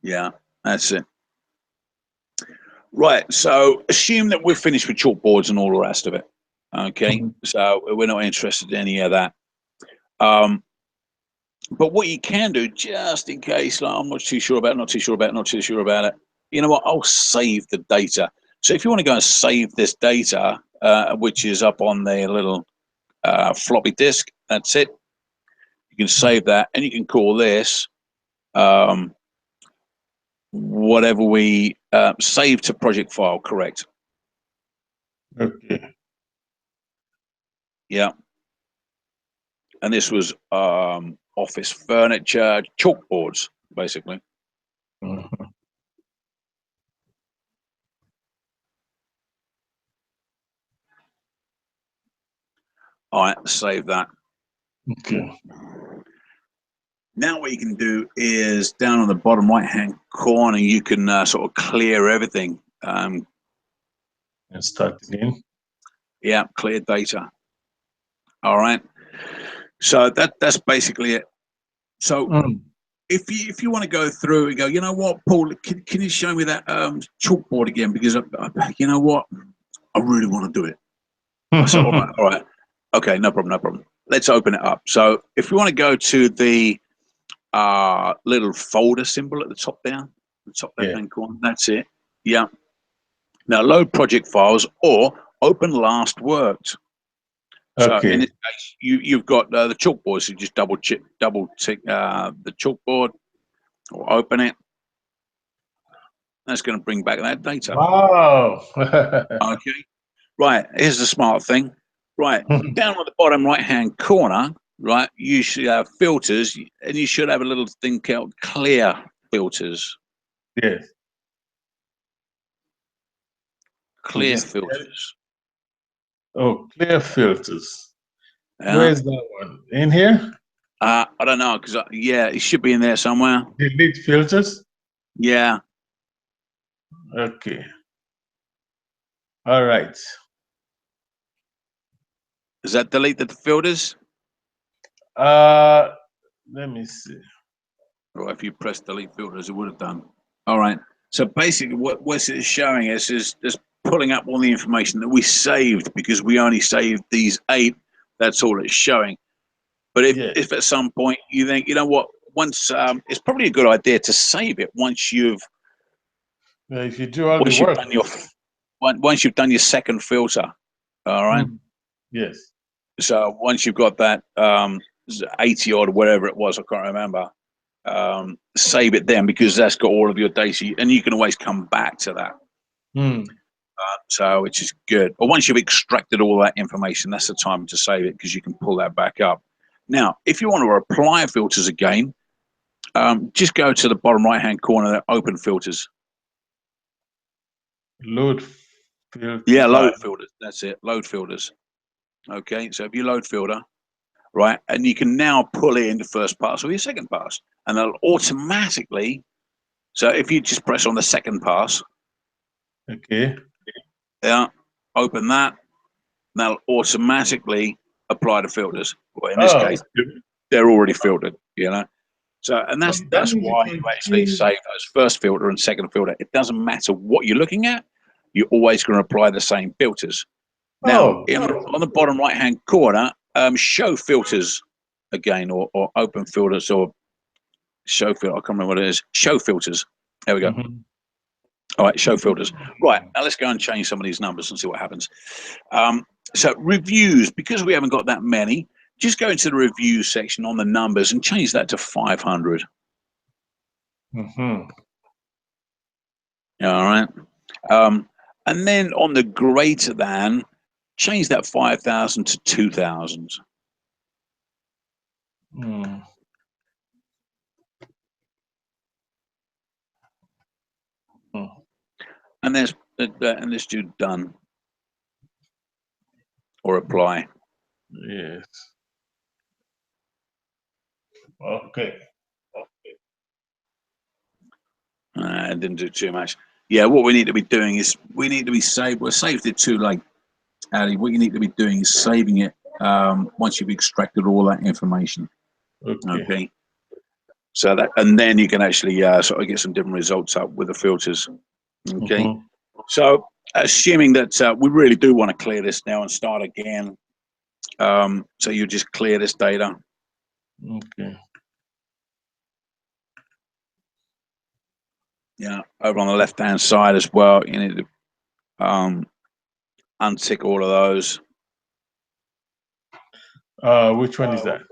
Yeah, that's it. Right. So assume that we're finished with chalkboards and all the rest of it. Okay. Mm-hmm. So we're not interested in any of that. But what you can do, just in case, like I'm not too sure about it, you know what? I'll save the data. So if you want to go and save this data, which is up on the little floppy disk, that's it. You can save that, and you can call this whatever we save to project file. Correct? Okay. Yeah. And this was office furniture, chalkboards, basically. Mm-hmm. All right, save that. Okay. Now what you can do is down on the bottom right-hand corner, you can sort of clear everything. And start again. Yeah, clear data. All right. So that's basically it. So if you want to go through and go, you know what, Paul, can you show me that chalkboard again? Because you know what, I really want to do it. I said, all right, okay, no problem. Let's open it up. So if you want to go to the little folder symbol at the top there, the top left-hand corner, that's it. Yeah. Now load project files or open last worked. So Okay. in this case, you've got the chalkboard. So you just double tick the chalkboard or open it. That's going to bring back that data. Wow. Okay. Right. Here's the smart thing. Right. Down on the bottom right-hand corner, right, you should have filters, and you should have a little thing called clear filters. Yes. Clear filters. Oh, clear filters. Yeah. Where's that one? In here? I don't know, because yeah, it should be in there somewhere. Delete filters? Yeah. Okay. All right. Does that delete the filters? Let me see. Or if you press delete filters, it would have done. All right. So basically, what it's showing us is just pulling up all the information that we saved, because we only saved these 8. That's all it's showing. But if at some point you think, you know what, once it's probably a good idea to save it once you've if you do all the work. Once you've done your second filter. All right. Yes. So once you've got that 80 odd, whatever it was, I can't remember. Save it then, because that's got all of your data, and you can always come back to that. So which is good. But once you've extracted all that information, that's the time to save it because you can pull that back up. Now, if you want to apply filters again, just go to the bottom right-hand corner there, open filters. Load filter. Yeah, load filters. That's it. Load filters. Okay, so if you load filter, right, and you can now pull in the first pass or your second pass, and they'll automatically. So if you just press on the second pass, Okay. yeah, open that, they'll automatically apply the filters. Well, in this case, they're already filtered. You know. So, and that's why you actually save those first filter and second filter. It doesn't matter what you're looking at; you're always going to apply the same filters. Now, on the bottom right-hand corner, show filters again, or open filters, or show filter. I can't remember what it is. Show filters. There we go. All right, show filters. Right, now let's go and change some of these numbers and see what happens. So reviews, because we haven't got that many, just go into the review section on the numbers and change that to 500. All right. And then on the greater than, change that 5,000 to 2,000. And let's do done or apply. Yes. Okay. I didn't do too much. Yeah, what we need to be doing is we need to be saved. We're saved it too late, Aday. What you need to be doing is saving it once you've extracted all that information. Okay. So that, and then you can actually sort of get some different results up with the filters. Okay. So assuming that we really do want to clear this now and start again, so you just clear this data. Okay. Yeah, over on the left-hand side as well, you need to untick all of those. Which one is that?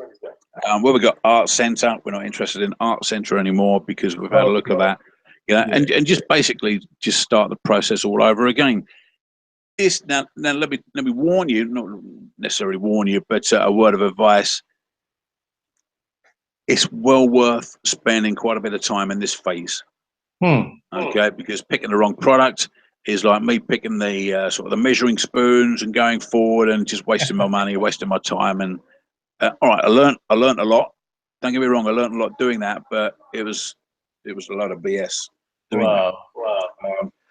Well, we've got Art Center. We're not interested in Art Center anymore because we've had a look at that. Yeah, and just basically just start the process all over again. This now let me warn you, not necessarily warn you, but a word of advice. It's well worth spending quite a bit of time in this phase. Okay, because picking the wrong product is like me picking the sort of the measuring spoons and going forward and just wasting my money, wasting my time. And all right, I learned a lot. Don't get me wrong, I learned a lot doing that, but it was a lot of BS doing that.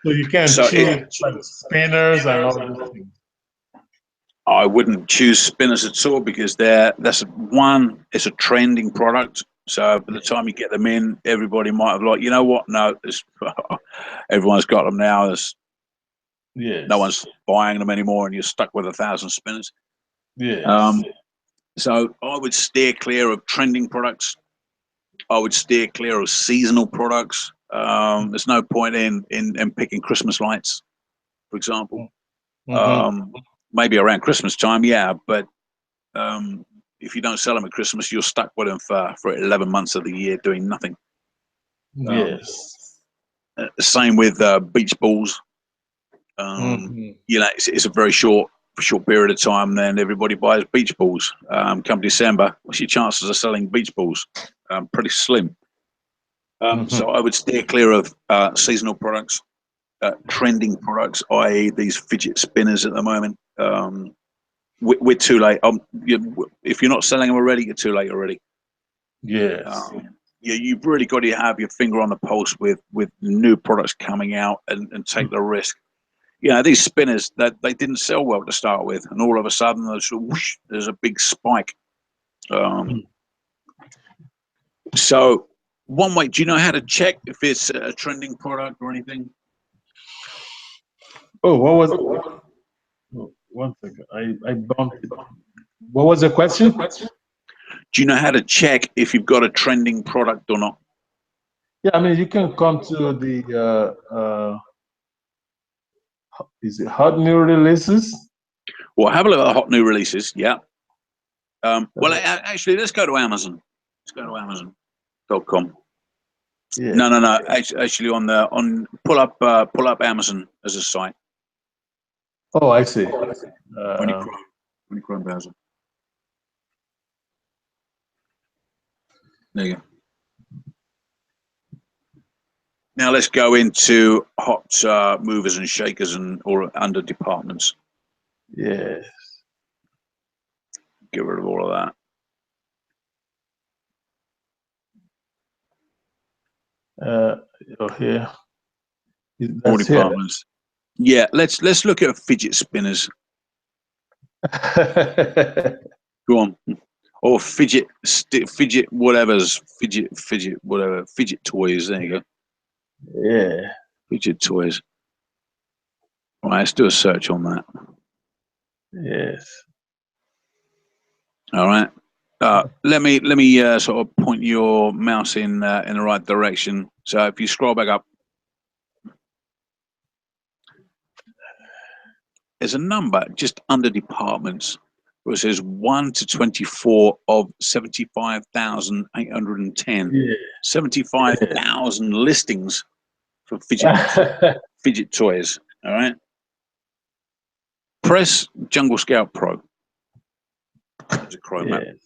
So you can't choose like spinners and all those things. I wouldn't choose spinners at all because it's a trending product. So by the time you get them in, everybody might have like, you know what? No, everyone's got them now. No one's buying them anymore, and you're stuck with 1,000 spinners. So I would steer clear of trending products. I would steer clear of seasonal products. There's no point in picking Christmas lights, for example. Maybe around Christmas time, yeah, but if you don't sell them at Christmas, you're stuck with them for 11 months of the year doing nothing. Same with beach balls. You know, it's a very short period of time. Then everybody buys beach balls. Come December, what's your chances of selling beach balls? Pretty slim. So I would steer clear of seasonal products, trending products, i.e., these fidget spinners at the moment. We're too late. If you're not selling them already, you're too late already. You've really got to have your finger on the pulse with new products coming out and take the risk. You know, these spinners that they didn't sell well to start with, and all of a sudden there's a big spike. So one way, do you know how to check if it's a trending product or anything? Oh, what was it? One second, I bumped it. What was the question? Do you know how to check if you've got a trending product or not? Yeah, I mean, you can come to the is it hot new releases? Well, have a look at the hot new releases. Yeah. Well, actually, let's go to Amazon. Let's go to Amazon.com. No. Actually, pull up Amazon as a site. Oh, I see. On your Chrome browser. There you go. Now let's go into hot movers and shakers or under departments. Yes. Get rid of all of that. Here. All That's here. departments. Yeah, let's look at fidget spinners. Go on. Or fidget whatever's fidget whatever fidget toys. There you go. Yeah. Fidget toys. All right, let's do a search on that. Yes. All right. Let me sort of point your mouse in the right direction. So if you scroll back up, there's a number just under departments where it says 1 to 24 of 75,810. Yeah. 75,000 listings for fidget toys. All right. Press Jungle Scout Pro. There's a Chrome app. Yes.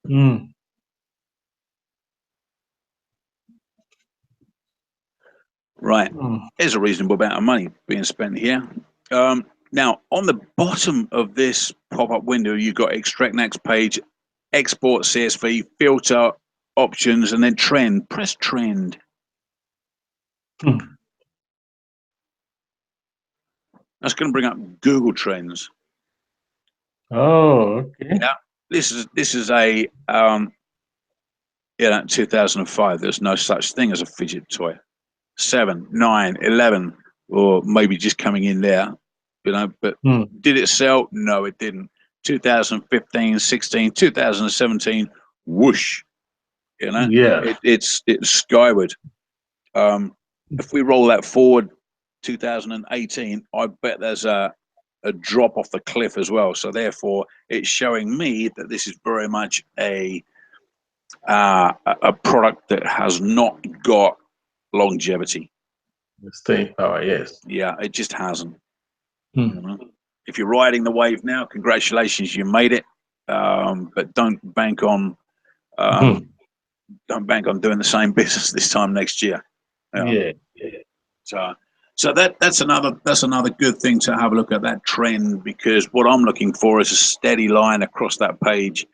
Mm. Right. There's a reasonable amount of money being spent here. Now, on the bottom of this pop-up window, you've got extract next page, export CSV, filter options, and then trend. Press trend. That's going to bring up Google Trends. Oh, okay. Yeah. This is a 2005. There's no such thing as a fidget toy. 7, 9, 11, or maybe just coming in there, but did it sell? No, it didn't. 2015, 16, 2017, whoosh, Yeah. it's skyward. If we roll that forward 2018, I bet there's a drop off the cliff as well. So therefore it's showing me that this is very much a product that has not got longevity. The staying power, yes. Yeah, it just hasn't. If you're riding the wave now, congratulations, you made it. But don't bank on doing the same business this time next year. Yeah. So that's another good thing to have a look at, that trend, because what I'm looking for is a steady line across that page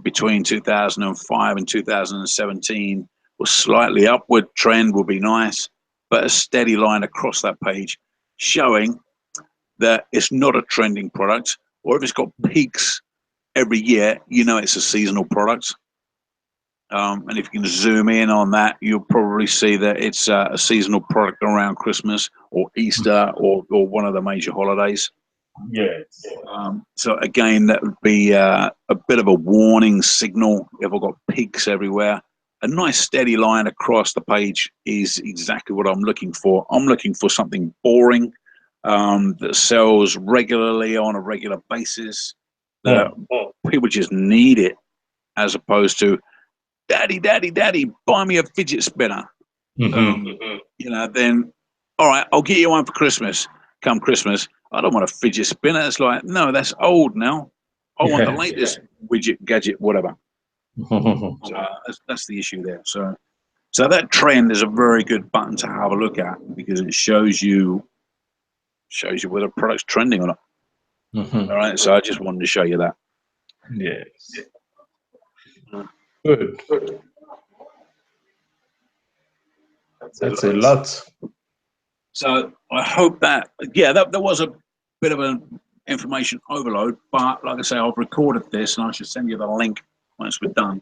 between 2005 and 2017. Or slightly upward trend will be nice, but a steady line across that page showing that it's not a trending product, or if it's got peaks every year, it's a seasonal product. And if you can zoom in on that, you'll probably see that it's a seasonal product around Christmas or Easter or one of the major holidays. Yes. So again, that would be a bit of a warning signal if I've got peaks everywhere. A nice steady line across the page is exactly what I'm looking for. I'm looking for something boring that sells regularly on a regular basis, that people just need it, as opposed to, daddy, buy me a fidget spinner. Then, all right, I'll get you one for Christmas. Come Christmas, I don't want a fidget spinner. It's like, no, that's old now. I want the latest widget, gadget, whatever. So that's the issue there. So that trend is a very good button to have a look at, because it shows you whether a product's trending or not. All right, so I just wanted to show you that. Yes. Good. That's a lot. So I hope that was a bit of an information overload, but like I say, I've recorded this and I should send you the link once we're done.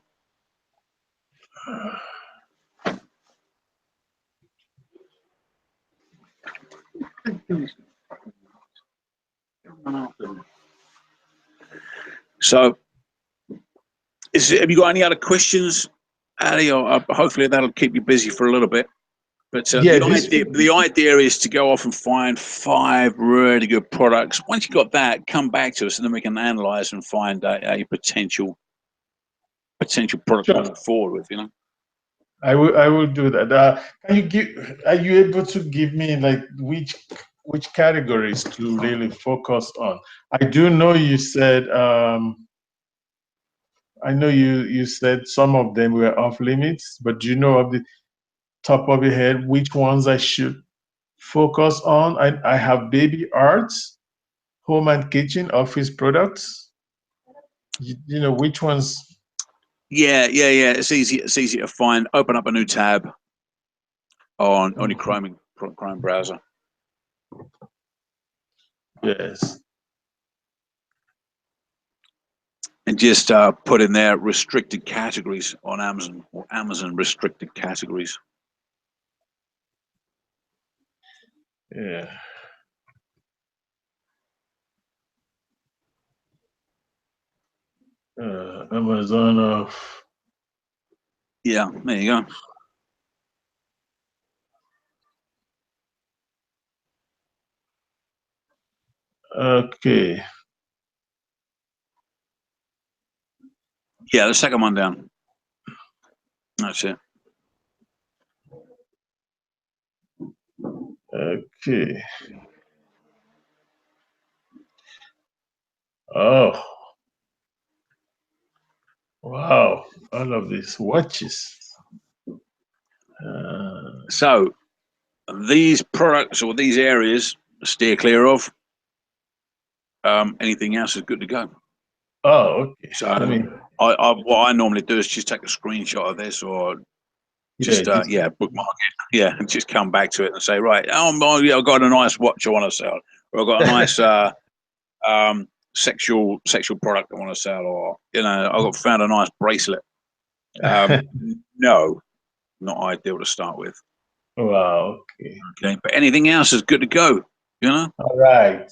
So, have you got any other questions, Aday? Or hopefully that'll keep you busy for a little bit. But the idea is to go off and find 5 really good products. Once you've got that, come back to us, and then we can analyze and find a potential product to move forward with. I will do that. Can you give? Are you able to give me like which categories to really focus on? I do know you said. I know you said some of them were off limits, but do you know of the top of your head which ones I should focus on? I have baby arts, home and kitchen, office products. You know which ones? Yeah. It's easy. It's easy to find. Open up a new tab on your Mhm. Chrome browser, Yes. and just put in there restricted categories on Amazon or Amazon restricted categories. Yeah. Amazon of. Yeah, there you go. Okay. Yeah, the second one down. That's it. Okay. Oh, wow. All of these watches. Uh, So these products or these areas steer clear of. Anything else is good to go. oh, okay. So Let me, what I normally do is just take a screenshot of this or yeah, just just, bookmark it. Yeah, and just come back to it and say, right, yeah, I've got a nice watch I want to sell, or I've got a nice sexual product I want to sell, or I got found a nice bracelet. Um, no, not ideal to start with. wow, okay. Okay, but anything else is good to go. You know, All right.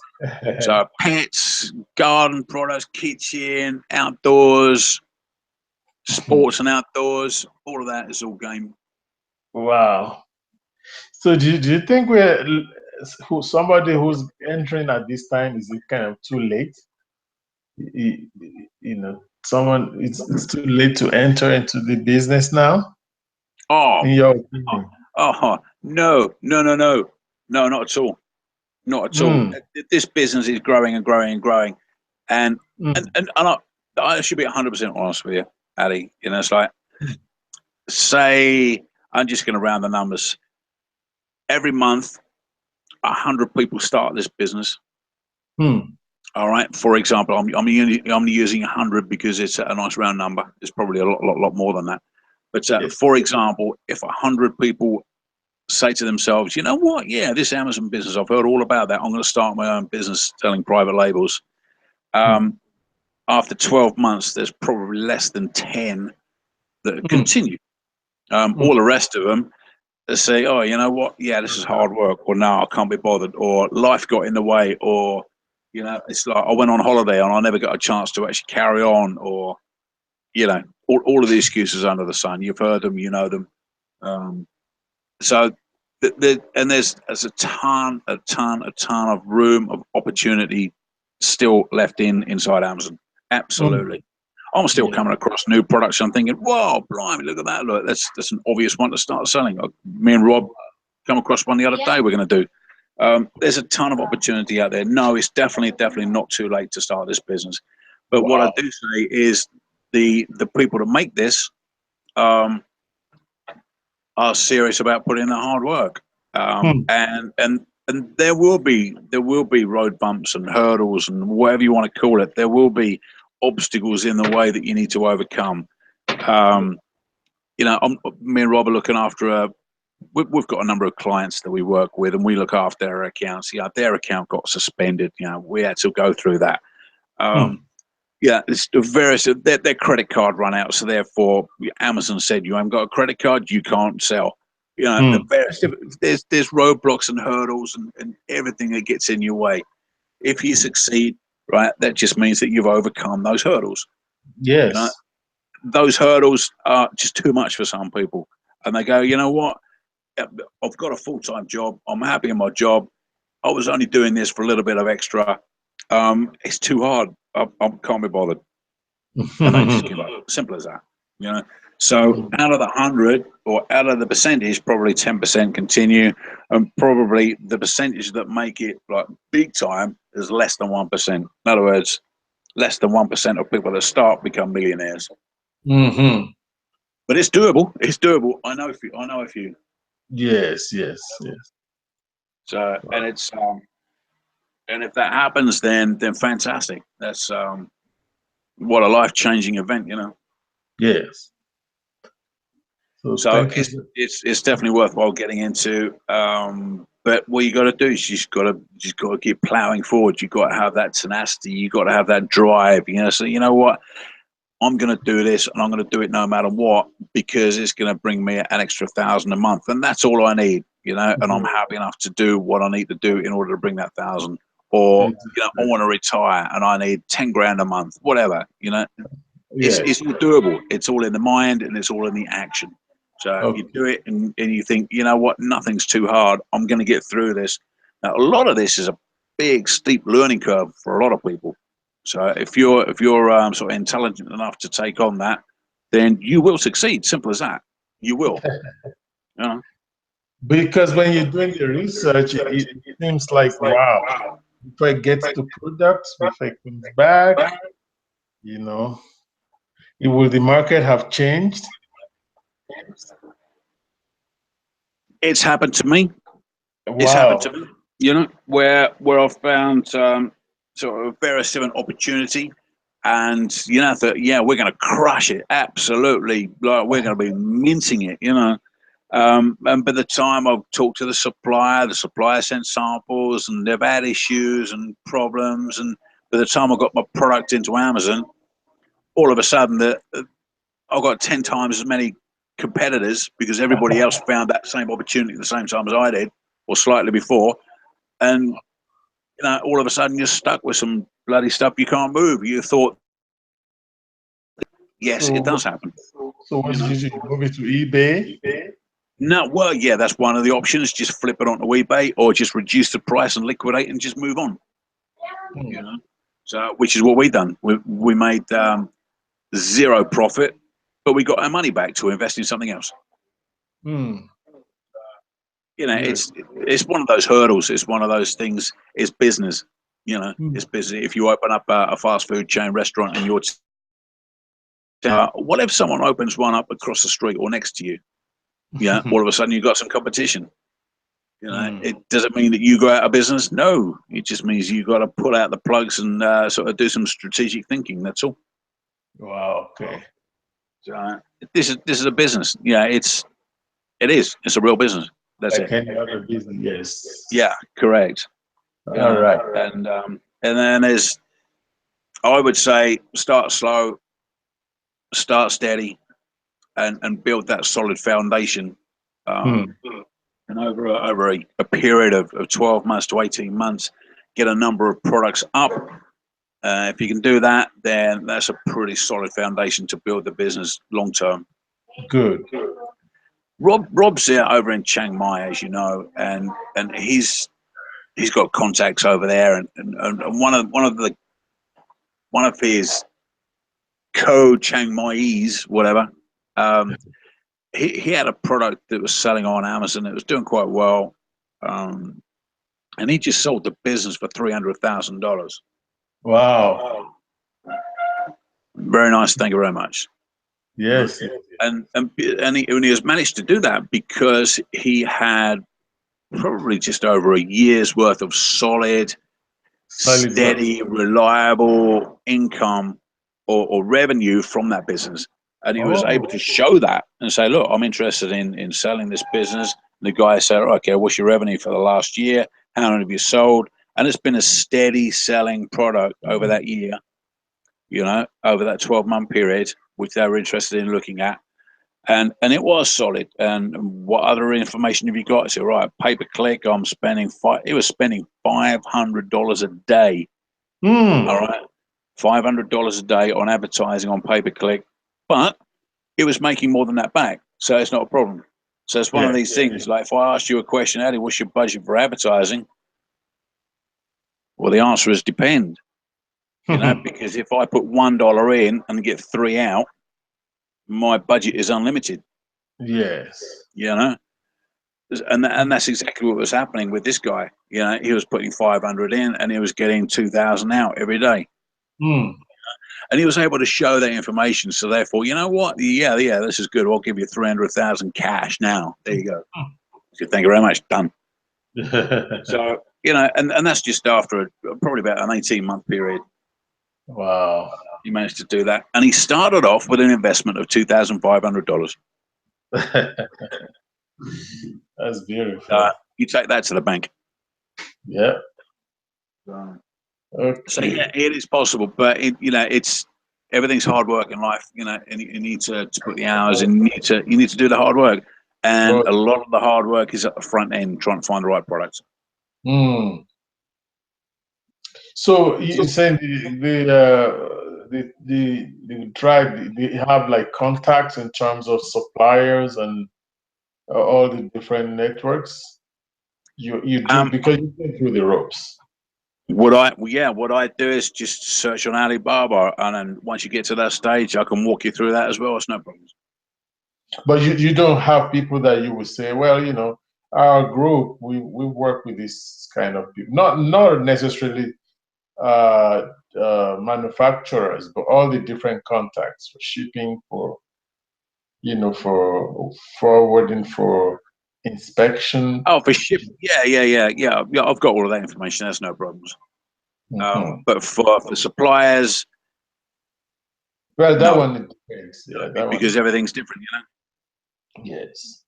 so pets, garden products, kitchen, outdoors, sports and outdoors, all of that is all game. Wow. So do you think somebody who's entering at this time, is it kind of too late? You, you know, someone, it's too late to enter into the business now, Oh, in your oh, opinion? no, not at all, not at all. Mm, This business is growing and growing and growing, and and mm, and, and I should be 100% honest with you, Aday. It's like, say, I'm just going to round the numbers. Every month, 100 people start this business. mm. All right. For example, I'm using 100 because it's a nice round number. It's probably a lot more than that. But Yes. for example, if 100 people say to themselves, you know what? Yeah, this Amazon business, I've heard all about that. I'm going to start my own business selling private labels. Mm, Um, After 12 months, there's probably less than 10 that mm, continue. All mm. the rest of them say, oh, you know what? Yeah, this is hard work, or no, I can't be bothered, or life got in the way, or it's like I went on holiday and I never got a chance to actually carry on, or all of the excuses under the sun. You've heard them, you know them. Um, so, and there's a ton of room of opportunity still left inside Amazon. Mm. Absolutely. I'm still Yeah. coming across new products. I'm thinking, whoa, blimey, look at that! Look, that's an obvious one to start selling. Me and Rob come across one the other day. We're going to do. There's a ton of opportunity out there. No, it's definitely not too late to start this business. But what I Wow. do say is the people that make this um, are serious about putting in the hard work, Mm, and there will be road bumps and hurdles and whatever you want to call it. There will be obstacles in the way that you need to overcome. Um, Me and Rob are looking after we've got a number of clients that we work with, and we look after their accounts. Yeah, their account got suspended. We had to go through that. Um, mm, yeah, it's the various their credit card run out, so therefore Amazon said you haven't got a credit card, you can't sell. The mm. various there's roadblocks and hurdles and everything that gets in your way. If you succeed, right, that just means that you've overcome those hurdles. You know, Yes. those hurdles are just too much for some people, and they go, you know what? I've got a full-time job. I'm happy in my job. I was only doing this for a little bit of extra. It's too hard. I can't be bothered, and they just give up. Simple as that. You know. So out of the 100 or out of the percentage, probably 10% continue, and probably the percentage that make it like big time is less than 1%. In other words, less than 1% of people that start become millionaires. Mm-hmm. But it's doable. It's doable. I know a few. I know a few. Yes, yes, yes. So and if that happens, then fantastic. That's what a life changing event, you know. Yes. So So thank you. it's definitely worthwhile getting into. But what you got to do is you just got to keep plowing forward. You got to have that tenacity. You got to have that drive. You know. So you know what, I'm going to do this, and I'm going to do it no matter what, because it's going to bring me an extra 1,000 a month, and that's all I need. You know, and I'm happy enough to do what I need to do in order to bring that 1,000. Or you know, I want to retire and I need 10 grand a month, whatever. You know, Yes. it's all doable. It's all in the mind and it's all in the action. So you Okay. do it and you think, you know what, nothing's too hard. I'm going to get through this. Now, a lot of this is a big, steep learning curve for a lot of people. So if you're sort of intelligent enough to take on that, then you will succeed. Simple as that. You will. You know? Because when you're doing the research, it seems like, wow, before it gets to products, before it comes back, you know, will the market have changed? It's happened to me. It's happened to Wow. me. You know, where I've found sort of various different opportunity, and you know that yeah, we're going to crush it, absolutely, like we're going to be minting it. You know, and by the time I've talked to the supplier sent samples, and they've had issues and problems, and by the time I got my product into Amazon, all of a sudden I've got 10 times as many competitors because everybody else found that same opportunity at the same time as I did, or slightly before. And you know, all of a sudden you're stuck with some bloody stuff you can't move. You thought, yes, it So, does happen. so what You did know, you do? Move it to eBay? no, well, yeah, that's one of the options. Just flip it onto eBay, or just reduce the price and liquidate and just move on. You Hmm. know, so which is what we done. We made zero profit, but we got our money back to invest in something else. Hmm. You know, Good. it's one of those hurdles. It's one of those things. It's business. You know, Hmm. it's business. If you open up a fast food chain restaurant and you're what if someone opens one up across the street or next to you? Yeah, all of a sudden you've got some competition. You know, Hmm. it doesn't mean that you go out of business. No, it just means you got to pull out the plugs and sort of do some strategic thinking. That's all. Wow. Okay. So, this is a business. Yeah, it is. It's a real business. That's Like it. any other business. Yes. Yeah, correct. You All know, right. and then there's, I would say, start slow, start steady, and build that solid foundation. Hmm. Um, and over a period of 12 months to 18 months, get a number of products up. If you can do that, then that's a pretty solid foundation to build the business long term. Good. Rob's there over in Chiang Mai, as you know, and he's got contacts over there, and one of his co Chiang Mai's whatever. Um, he had a product that was selling on Amazon. It was doing quite well, um, and he just sold the business for $300,000. Wow. Very nice, thank you very much. You know, Yes. and he has managed to do that because he had probably just over a year's worth of solid, Solid work. steady, reliable income or revenue from that business. And he was able Oh. to show that and say, look, I'm interested in selling this business. And the guy said, okay, what's your revenue for the last year? How many have you sold? And it's been a steady selling product over that year, you know, over that 12-month period, which they were interested in looking at. And it was solid. And what other information have you got? I said, right, pay per click. I'm spending It was spending $500 a day. Hmm. All right, $500 a day on advertising on pay per click, but it was making more than that back, so it's not a problem. So it's one of Yeah. these things. Like if I asked you a question, Aday, what's your budget for advertising? Well, the answer is depend. You know, because if I put $1 in and get three out, my budget is unlimited. Yes. You know, and that's exactly what was happening with this guy. You know, he was putting 500 in, and he was getting 2,000 out every day. And he was able to show that information. So therefore, you know what? Yeah, this is good. I'll give you 300,000 cash now. There you go. So thank you very much. Done. So, you know, and that's just after probably about an 18-month period. Wow. He managed to do that. And he started off with an investment of $2,500. That's beautiful. You take that to the bank. Yeah. Okay. So yeah, it is possible, but you know, it's everything's hard work in life. You know, and you need to put the hours in. You need to do the hard work, and a lot of the hard work is at the front end, trying to find the right products. So you saying the tribe, they have like contacts in terms of suppliers and all the different networks. You do, because you've been through the ropes. What I do is just search on Alibaba, and then once you get to that stage, I can walk you through that as well. It's no problem. But you don't have people that you would say, well, you know, our group, we work with this kind of people, not necessarily manufacturers, but all the different contacts for shipping, for, you know, for forwarding, for inspection. Oh, for shipping, yeah. I've got all of that information. That's no problems. But for suppliers, well, that one it depends. Yeah, that because everything's different, you know. Yes.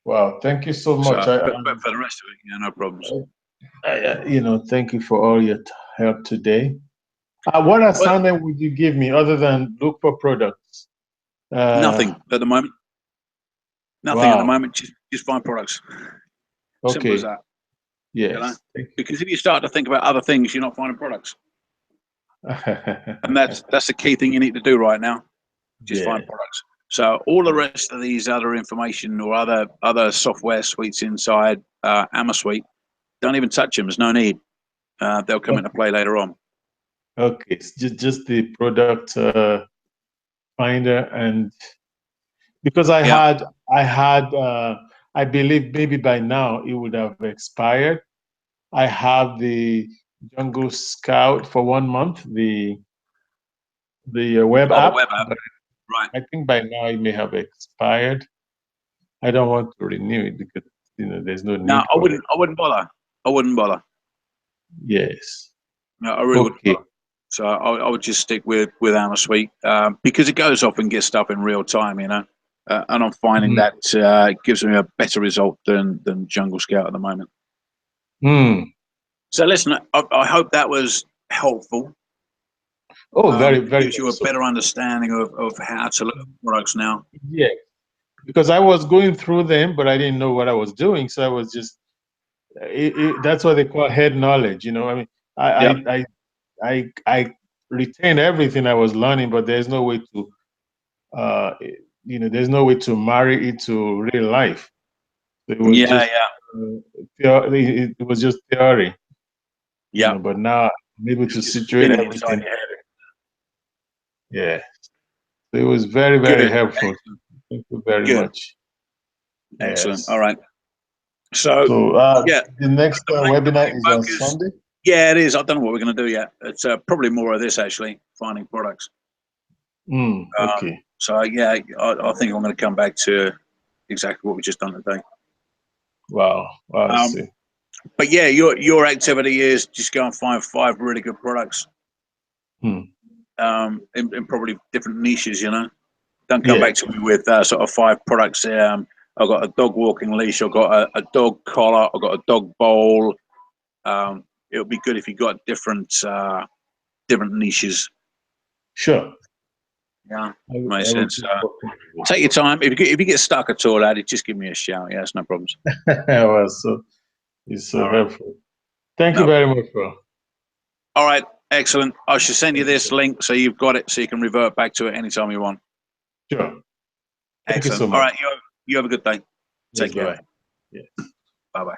Wow, thank you so much. So, but for the rest of it, yeah, no problems. You know, thank you for all your help today. What assignment would you give me other than look for products? Nothing at the moment. Nothing at the moment. Just find products. Simple as that. Yes. You know? Because if you start to think about other things, you're not finding products. And that's the key thing you need to do right now. Just find products. So all the rest of these other information or other software suites inside Amasuite, don't even touch them. There's no need. They'll come into play later on. Okay, it's just the product finder, and because I believe maybe by now it would have expired. I have the Jungle Scout for 1 month, the web app. The web app. Right. I think by now it may have expired. I don't want to renew it because, you know, there's no need. No, I wouldn't bother. I wouldn't bother. Yes. No, I really wouldn't bother. So I would just stick with Amasuite because it goes off and gets stuff in real time, you know. And I'm finding that gives me a better result than Jungle Scout at the moment. So listen, I hope that was helpful. Oh, very, very. Gives you a better understanding of how to look at products now. Yeah, because I was going through them, but I didn't know what I was doing, so I was just. That's what they call head knowledge, you know. I mean, I retain everything I was learning, but there's no way to, you know, there's no way to marry it to real life. It was just, it was just theory. Yeah. You know, but now I'm able to situate everything. Yeah. So it was very, very helpful. Thank you very much. Excellent. Yes. All right. So the next webinar is on Sunday? Yeah, it is. I don't know what we're going to do yet. It's probably more of this, actually, finding products. Okay. So, yeah, I think I'm going to come back to exactly what we just done today. Wow. I see. But, yeah, your activity is just go and find 5 really good products in probably different niches, you know. Don't come back to me with sort of 5 products. I've got a dog walking leash. I've got a dog collar. I've got a dog bowl. It would be good if you got different niches. Sure. Yeah, makes sense. Take your time. If you get stuck at all, Aday, just give me a shout. Yeah, it's no problems. Well, it's so helpful. Thank you very much, bro. All right, excellent. I should send you this link so you've got it, so you can revert back to it anytime you want. Sure. Excellent. All right, you have a good day. Take care. Yes. Bye bye.